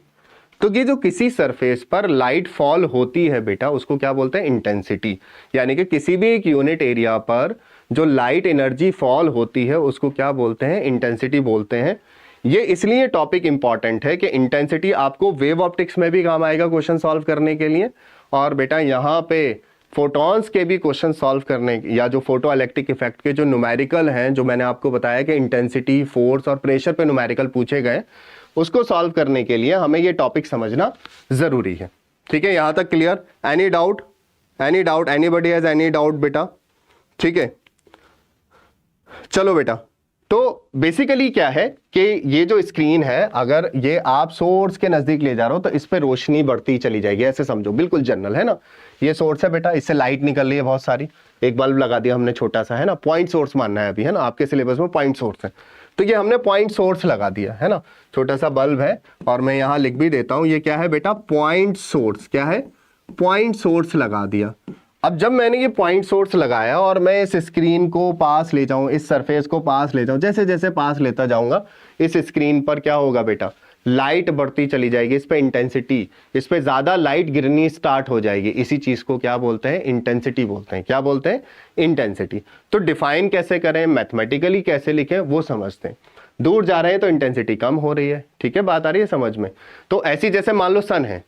तो ये जो किसी सरफेस पर लाइट फॉल होती है बेटा, उसको क्या बोलते हैं? इंटेंसिटी। यानी कि किसी भी एक यूनिट एरिया पर जो लाइट एनर्जी फॉल होती है उसको क्या बोलते हैं? इंटेंसिटी बोलते हैं। ये इसलिए टॉपिक इंपॉर्टेंट है कि इंटेंसिटी आपको वेव ऑप्टिक्स में भी काम आएगा क्वेश्चन सॉल्व करने के लिए, और बेटा यहाँ पे फोटॉन्स के भी क्वेश्चन सॉल्व करने या जो फोटो इलेक्ट्रिक इफेक्ट के जो न्यूमेरिकल हैं, जो मैंने आपको बताया कि इंटेंसिटी, फोर्स और प्रेशर पे न्यूमेरिकल पूछे गए, उसको सॉल्व करने के लिए हमें ये टॉपिक समझना जरूरी है। ठीक है, यहां तक clear? Any doubt? Any doubt? Anybody has any doubt बेटा? ठीक है, चलो बेटा। तो बेसिकली क्या है कि ये जो स्क्रीन है, अगर ये आप सोर्स के नजदीक ले जा रहे हो तो इस पे रोशनी बढ़ती चली जाएगी, ऐसे समझो, बिल्कुल जनरल है ना। ये सोर्स है बेटा, इससे लाइट निकल रही है बहुत सारी, एक बल्ब लगा दिया हमने छोटा सा, है ना, पॉइंट सोर्स मानना है अभी, है ना, आपके सिलेबस में पॉइंट सोर्स है, तो ये हमने पॉइंट सोर्स लगा दिया है ना, छोटा सा बल्ब है, और मैं यहां लिख भी देता हूं, ये क्या है बेटा, पॉइंट सोर्स। क्या है? पॉइंट सोर्स लगा दिया। अब जब मैंने ये पॉइंट सोर्स लगाया और मैं इस स्क्रीन को पास ले जाऊं, इस सरफेस को पास ले जाऊं, जैसे जैसे पास लेता जाऊंगा इस स्क्रीन पर क्या होगा बेटा, लाइट बढ़ती चली जाएगी, इस पे इंटेंसिटी, इस पे ज्यादा लाइट गिरनी स्टार्ट हो जाएगी। इसी चीज को क्या बोलते हैं? इंटेंसिटी बोलते हैं। क्या बोलते हैं? इंटेंसिटी। तो डिफाइन कैसे करें, मैथमेटिकली कैसे लिखें, वो समझते हैं। दूर जा रहे हैं तो इंटेंसिटी कम हो रही है, ठीक है, बात आ रही है समझ में। तो ऐसी जैसे मान लो सन है,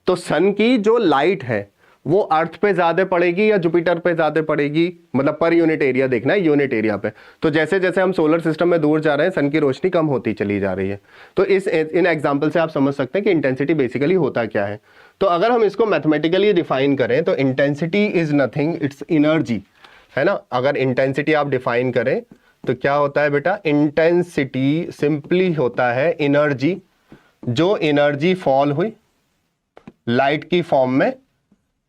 तो सन की जो लाइट है वो अर्थ पे ज्यादा पड़ेगी या जुपिटर पे ज्यादा पड़ेगी, मतलब पर यूनिट एरिया देखना है, यूनिट एरिया पे। तो जैसे जैसे हम सोलर सिस्टम में दूर जा रहे हैं, सन की रोशनी कम होती चली जा रही है। तो इन एग्जांपल से आप समझ सकते हैं कि इंटेंसिटी बेसिकली होता क्या है। तो अगर हम इसको मैथमेटिकली डिफाइन करें तो intensity is nothing, it's energy, है ना। अगर इंटेंसिटी आप डिफाइन करें तो क्या होता है बेटा, इंटेंसिटी सिंपली होता है एनर्जी, जो एनर्जी फॉल हुई लाइट की फॉर्म में,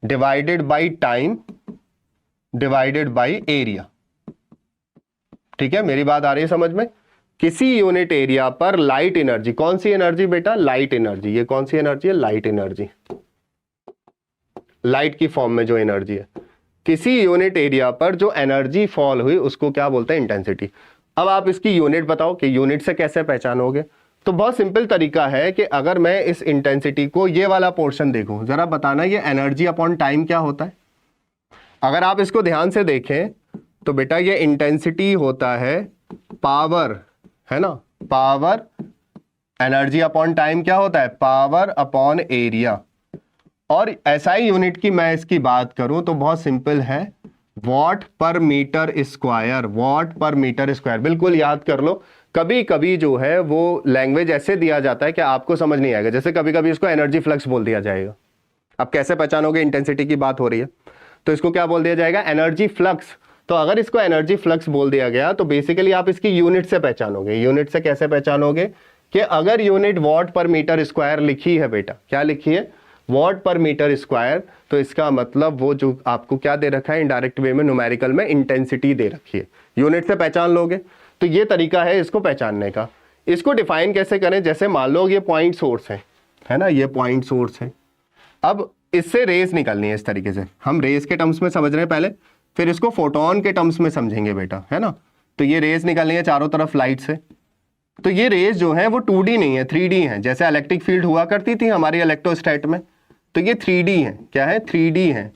divided by time divided by area. ठीक है, मेरी बात आ रही है समझ में। किसी यूनिट एरिया पर लाइट एनर्जी, कौन सी एनर्जी बेटा, लाइट एनर्जी। ये कौन सी एनर्जी है, लाइट एनर्जी, लाइट की फॉर्म में जो एनर्जी है, किसी यूनिट एरिया पर जो एनर्जी फॉल हुई उसको क्या बोलते हैं, इंटेंसिटी। अब आप इसकी यूनिट बताओ कि यूनिट से कैसे पहचानोगे। तो बहुत सिंपल तरीका है कि अगर मैं इस इंटेंसिटी को, ये वाला पोर्शन देखूं, जरा बताना ये एनर्जी अपॉन टाइम क्या होता है। अगर आप इसको ध्यान से देखें तो बेटा ये इंटेंसिटी होता है पावर, है ना, पावर, एनर्जी अपॉन टाइम क्या होता है, पावर अपॉन एरिया। और एसआई यूनिट की मैं इसकी बात करूं तो बहुत सिंपल है, वॉट पर मीटर स्क्वायर, वॉट पर मीटर स्क्वायर। बिल्कुल याद कर लो, कभी कभी जो है वो लैंग्वेज ऐसे दिया जाता है कि आपको समझ नहीं आएगा, जैसे कभी कभी इसको एनर्जी फ्लक्स बोल दिया जाएगा। अब कैसे पहचानोगे, इंटेंसिटी की बात हो रही है तो इसको क्या बोल दिया जाएगा, एनर्जी फ्लक्स। तो अगर इसको एनर्जी फ्लक्स बोल दिया गया तो बेसिकली आप इसकी यूनिट से पहचानोगे। यूनिट से कैसे पहचानोगे कि अगर यूनिट वॉट पर मीटर स्क्वायर लिखी है बेटा, क्या लिखी है, वॉट पर मीटर स्क्वायर, तो इसका मतलब वो जो आपको क्या दे रखा है, इनडायरेक्ट वे में न्यूमेरिकल में इंटेंसिटी दे रखी है। यूनिट से पहचान लोगे तो ये तरीका है इसको पहचानने का। इसको डिफाइन कैसे करें, जैसे मान लो ये पॉइंट सोर्स है ना, ये पॉइंट सोर्स है। अब इससे रेस निकलनी है इस तरीके से, हम रेस के टर्म्स में समझ रहे हैं पहले, फिर इसको फोटोन के टर्म्स में समझेंगे बेटा, है ना। तो ये रेस निकलनी है चारों तरफ लाइट से। तो ये रेस जो है वो 2D नहीं है, 3D है। जैसे इलेक्ट्रिक फील्ड हुआ करती थी हमारी इलेक्ट्रोस्टैट में, तो ये 3D है। क्या है, 3D है।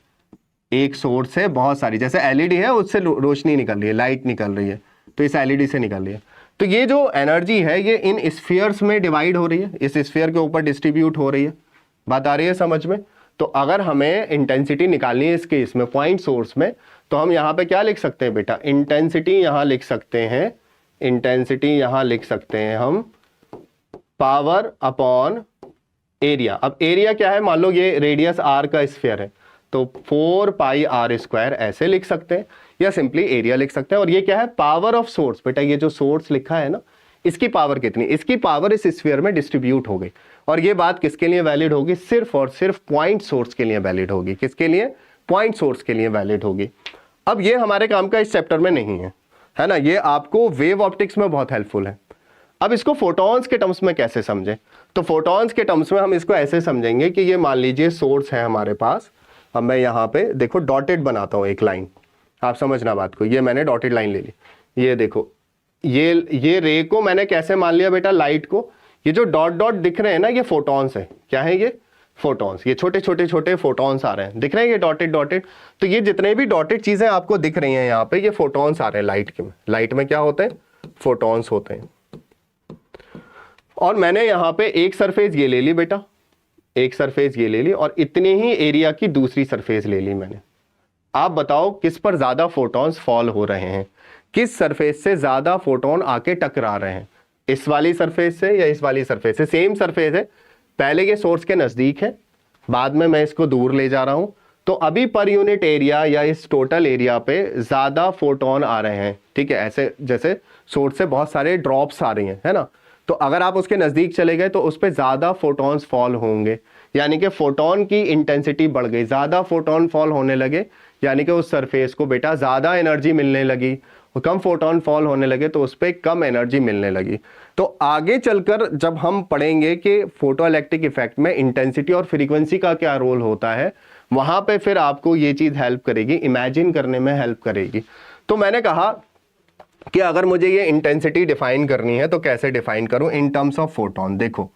एक सोर्स है, बहुत सारी, जैसे एलईडी है उससे रोशनी निकल रही है, लाइट निकल रही है, तो इस एलईडी से निकल रही है। तो ये जो एनर्जी है ये इन स्फीयर्स में डिवाइड हो रही है, इस स्फीयर के ऊपर डिस्ट्रीब्यूट हो रही है। बात आ रही है समझ में। तो अगर हमें इंटेंसिटी निकालनी है इस केस में पॉइंट सोर्स में, तो हम यहाँ पे क्या लिख सकते हैं बेटा, इंटेंसिटी यहाँ लिख सकते हैं, इंटेंसिटी यहाँ लिख सकते हैं हम पावर अपॉन एरिया। अब एरिया क्या है, मान लो ये रेडियस आर का स्फीयर है तो 4 पाई आर स्क्वायर ऐसे लिख सकते हैं, या सिंपली एरिया लिख सकते हैं। और ये क्या है, पावर ऑफ सोर्स। बेटा ये जो सोर्स लिखा है ना, इसकी पावर कितनी, इसकी पावर इस स्फीयर में डिस्ट्रीब्यूट हो गई। और ये बात किसके लिए वैलिड होगी, सिर्फ और सिर्फ पॉइंट सोर्स के लिए वैलिड होगी। किसके लिए, पॉइंट सोर्स के लिए वैलिड होगी। अब ये हमारे काम का इस चैप्टर में नहीं है ना, ये आपको वेव ऑप्टिक्स में बहुत हेल्पफुल है। अब इसको फोटॉन्स के टर्म्स में कैसे समझें, तो फोटॉन्स के टर्म्स में हम इसको ऐसे समझेंगे कि ये मान लीजिए सोर्स है हमारे पास। अब मैं यहाँ पे देखो डॉटेड बनाता हूँ एक लाइन, आप समझना बात को। ये मैंने डॉटेड लाइन ले ली, ये देखो, ये रे को मैंने कैसे मान लिया बेटा, लाइट को। ये जो डॉट डॉट दिख रहे हैं ना, ये फोटॉन्स है। क्या है ये, फोटॉन्स। ये छोटे छोटे छोटे फोटॉन्स आ रहे हैं, दिख रहे हैं ये डॉटेड डॉटेड। तो ये जितने भी डॉटेड चीजें आपको दिख रही हैं यहाँ पे, ये फोटॉन्स आ रहे हैं लाइट के में। लाइट में क्या होते हैं, फोटॉन्स होते हैं। और मैंने यहाँ पे एक सरफेस ये ले ली बेटा, एक सरफेस ये ले ली, और इतनी ही एरिया की दूसरी सरफेस ले ली मैंने। आप बताओ किस पर ज्यादा फोटॉन्स फॉल हो रहे हैं, किस सरफेस से ज्यादा फोटोन आके टकरा रहे हैं, इस वाली सरफेस से या इस वाली सरफेस से? सेम सरफेस है, पहले ये सोर्स के नजदीक है, बाद में मैं इसको दूर ले जा रहा हूं, तो अभी पर यूनिट एरिया या इस टोटल एरिया पे ज्यादा फोटोन आ रहे हैं, ठीक है। ऐसे जैसे सोर्स से बहुत सारे ड्रॉप्स आ रही हैं, है ना, तो अगर आप उसके नजदीक चले गए तो उस पर ज्यादा फोटॉन्स फॉल होंगे, यानी कि फोटोन की इंटेंसिटी बढ़ गई, ज्यादा फोटोन फॉल होने लगे, यानी कि उस सरफेस को बेटा ज्यादा एनर्जी मिलने लगी, और कम फोटोन फॉल होने लगे तो उस पर कम एनर्जी मिलने लगी। तो आगे चलकर जब हम पढ़ेंगे कि फोटो इलेक्ट्रिक इफेक्ट में इंटेंसिटी और फ्रीक्वेंसी का क्या रोल होता है, वहां पे फिर आपको ये चीज हेल्प करेगी, इमेजिन करने में हेल्प करेगी। तो मैंने कहा कि अगर मुझे ये इंटेंसिटी डिफाइन करनी है तो कैसे डिफाइन करूं, इन टर्म्स ऑफ फोटोन। देखो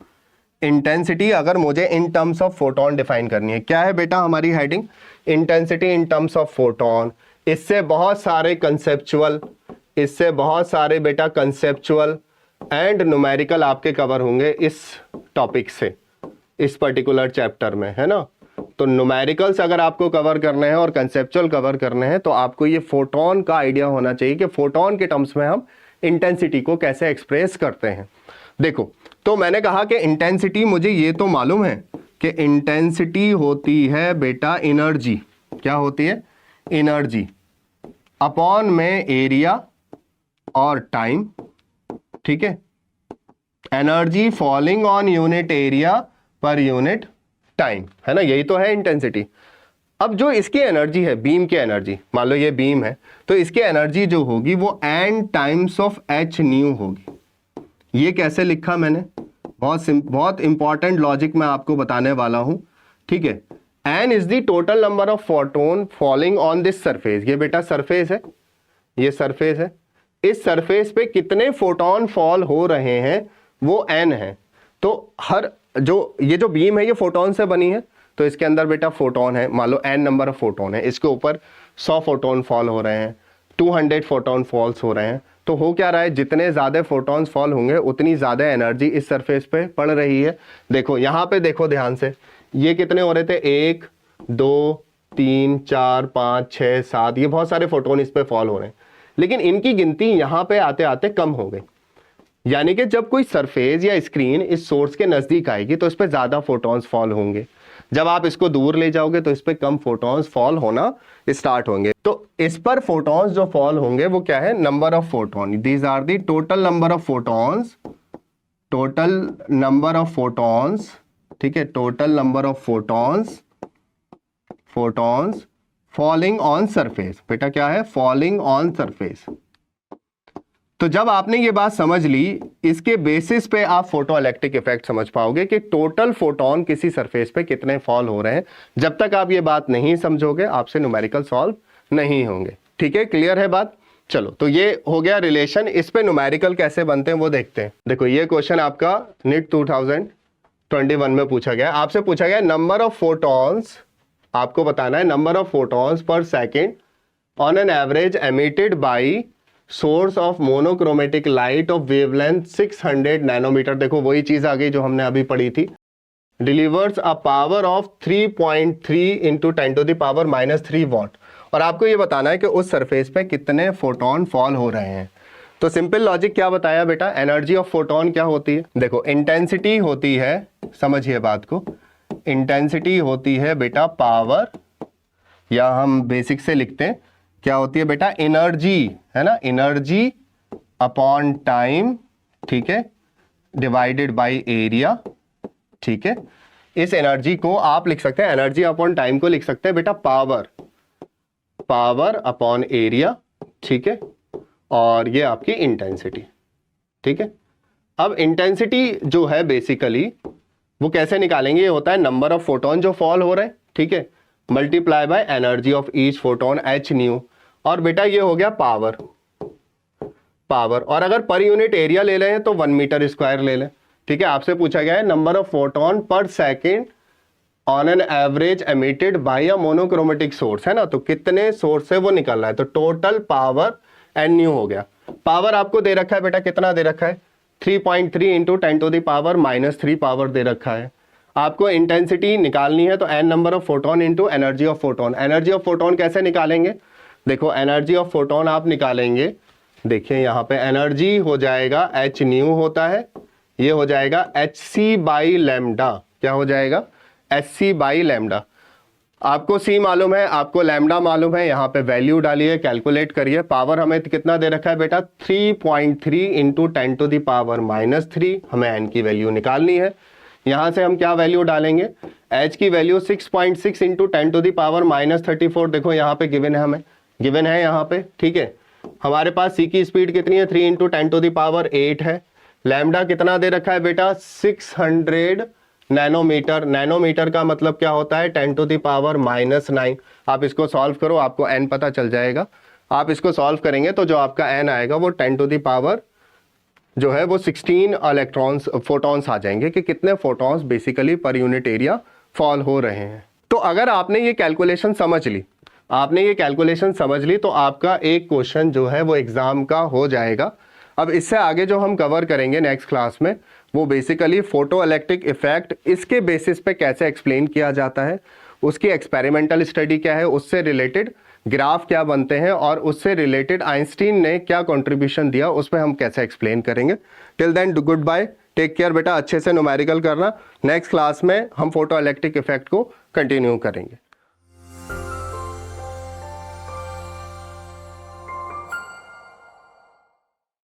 इंटेंसिटी अगर मुझे in terms of photon define करनी है, क्या है बेटा हमारी heading, intensity in terms of photon. इससे बहुत सारे कंसेप्चुअल, इससे बहुत सारे बेटा कंसेप्चुअल एंड न्यूमेरिकल आपके कवर होंगे इस टॉपिक से, इस पर्टिकुलर चैप्टर में, है ना। तो न्यूमेरिकल्स अगर आपको कवर करने हैं और कंसेप्चुअल कवर करने हैं तो आपको ये फोटोन का आइडिया होना चाहिए कि फोटोन के टर्म्स में हम इंटेंसिटी को कैसे एक्सप्रेस करते हैं। देखो तो मैंने कहा कि इंटेंसिटी, मुझे ये तो मालूम है कि इंटेंसिटी होती है बेटा एनर्जी, क्या होती है, एनर्जी अपॉन में एरिया और टाइम, ठीक है, energy falling on unit area per unit time, है ना, यही तो है इंटेंसिटी। अब जो इसकी एनर्जी है, बीम की एनर्जी, मान लो ये बीम है, तो इसकी एनर्जी जो होगी वो n times of h new होगी। ये कैसे लिखा मैंने, बहुत इंपॉर्टेंट लॉजिक मैं आपको बताने वाला हूं, ठीक है। n is the total number of photon falling on this surface, ये बेटा सरफेस है, ये सरफेस है, इस सरफेस पे कितने फोटोन फॉल हो रहे हैं वो n है। तो हर जो ये जो बीम है ये फोटोन से बनी है, तो इसके अंदर बेटा फोटोन है, मान लो n नंबर ऑफ फोटोन है, इसके ऊपर 100 फोटोन फॉल हो रहे हैं, 200 फोटोन फॉल्स हो रहे हैं, तो हो क्या रहा है, जितने ज्यादा फोटोन्स फॉल होंगे उतनी ज्यादा एनर्जी इस सरफेस पे पड़ रही है। देखो यहाँ पे देखो ध्यान से, ये कितने हो रहे थे, 1 2 3 4 5 6 7, ये बहुत सारे फोटोन इस पे फॉल हो रहे हैं, लेकिन इनकी गिनती यहाँ पे आते आते कम हो गई। यानी कि जब कोई सरफेस या स्क्रीन इस सोर्स के नजदीक आएगी तो इस पर ज्यादा फोटॉन्स फॉल होंगे, जब आप इसको दूर ले जाओगे तो इस पर कम फोटॉन्स फॉल होना स्टार्ट होंगे। तो इस पर फोटॉन्स जो फॉल होंगे वो क्या है, number of photon, these are the total number of photons, total number of photons, ठीक है, total number of photons, photons falling on surface, बेटा क्या है, फॉलिंग ऑन सरफेस। तो जब आपने ये बात समझ ली, इसके बेसिस पे आप फोटो इलेक्ट्रिक इफेक्ट समझ पाओगे कि टोटल फोटोन किसी सरफेस पे कितने फॉल हो रहे हैं। जब तक आप ये बात नहीं समझोगे आपसे न्यूमेरिकल सॉल्व नहीं होंगे, ठीक है, क्लियर है बात। चलो तो ये हो गया रिलेशन, इस पे न्यूमेरिकल कैसे बनते हैं वो देखते हैं। देखो ये क्वेश्चन आपका नीट 2021 में पूछा गया, आपसे पूछा गया नंबर ऑफ फोटॉन्स, आपको बताना है number of photons per second on an average emitted by source of monochromatic light of wavelength 600 nanometre. देखो वही चीज आ गई जो हमने अभी पढ़ी थी, delivers a power of 3.3 into 10⁻³ what. और आपको ये बताना है कि उस सरफेस पे कितने फोटोन फॉल हो रहे हैं। तो सिंपल लॉजिक क्या बताया बेटा, एनर्जी ऑफ फोटोन क्या होती है, देखो इंटेंसिटी होती है, समझिए बात को, इंटेंसिटी होती है बेटा पावर, या हम बेसिक से लिखते हैं क्या होती है बेटा, एनर्जी, है ना, एनर्जी अपॉन टाइम, ठीक है, डिवाइडेड बाय एरिया, ठीक है। इस एनर्जी को आप लिख सकते हैं, एनर्जी अपॉन टाइम को लिख सकते हैं बेटा पावर, पावर अपॉन एरिया, ठीक है, और ये आपकी इंटेंसिटी, ठीक है। अब इंटेंसिटी जो है बेसिकली वो कैसे निकालेंगे, ये होता है नंबर ऑफ फोटोन जो फॉल हो रहे हैं, ठीक है, multiply by energy of each photon h new, और बेटा ये हो गया पावर, पावर। और अगर पर यूनिट एरिया ले लें तो 1 मीटर स्क्वायर ले लें, ठीक है। आपसे पूछा गया है नंबर ऑफ फोटोन पर second on an average emitted by a monochromatic source, है ना, तो कितने सोर्स से वो निकल रहा है, तो टोटल पावर एन न्यू हो गया। पावर आपको दे रखा है बेटा, कितना दे रखा है, 3.3 इंटू 10⁻³ पावर दे रखा है। आपको इंटेंसिटी निकालनी है तो n number of photon into energy of photon. Energy of photon कैसे निकालेंगे? देखो एनर्जी ऑफ फोटोन आप निकालेंगे, देखिए यहाँ पे एनर्जी हो जाएगा h न्यू होता है, ये हो जाएगा hc बाई लैम्डा। क्या हो जाएगा? hc by lambda. आपको c मालूम है, आपको लैम्डा मालूम है, यहाँ पे वैल्यू डालिए, कैलकुलेट करिए। पावर हमें कितना दे रखा है बेटा? 3.3 इंटू 10 टू द पावर -3। हमें n की वैल्यू निकालनी है। यहाँ से हम क्या वैल्यू डालेंगे? h की value 6.6 into 10 to the power -34। देखो यहाँ पे गिवन है, हमें गिवन है यहाँ पे, ठीक है। हमारे पास c की स्पीड कितनी है? 3 इंटू 10 टू द पावर 8 है। लैम्डा कितना दे रखा है बेटा? 600 नैनोमीटर। नैनोमीटर का मतलब क्या होता है? 10 टू द पावर -9। आप इसको सॉल्व करो, आपको n पता चल जाएगा। आप इसको सॉल्व करेंगे तो जो आपका n आएगा वो 10 टू द पावर जो है वो 16 इलेक्ट्रॉन्स फोटॉन्स आ जाएंगे कि कितने photons basically per unit area fall हो रहे हैं। तो अगर आपने ये कैलकुलेशन समझ ली, तो आपका एक क्वेश्चन जो है वो एग्जाम का हो जाएगा। अब इससे आगे जो हम कवर करेंगे नेक्स्ट क्लास में वो बेसिकली फोटो इलेक्ट्रिक इफेक्ट, इसके बेसिस पे कैसे एक्सप्लेन किया जाता है, उसकी एक्सपेरिमेंटल स्टडी क्या है, उससे रिलेटेड ग्राफ क्या बनते हैं और उससे रिलेटेड आइंस्टीन ने क्या कंट्रीब्यूशन दिया, उस पर हम कैसे एक्सप्लेन करेंगे। Till then goodbye, take care बेटा, अच्छे से न्यूमेरिकल करना। नेक्स्ट क्लास में हम फोटो इलेक्ट्रिक इफेक्ट को कंटिन्यू करेंगे।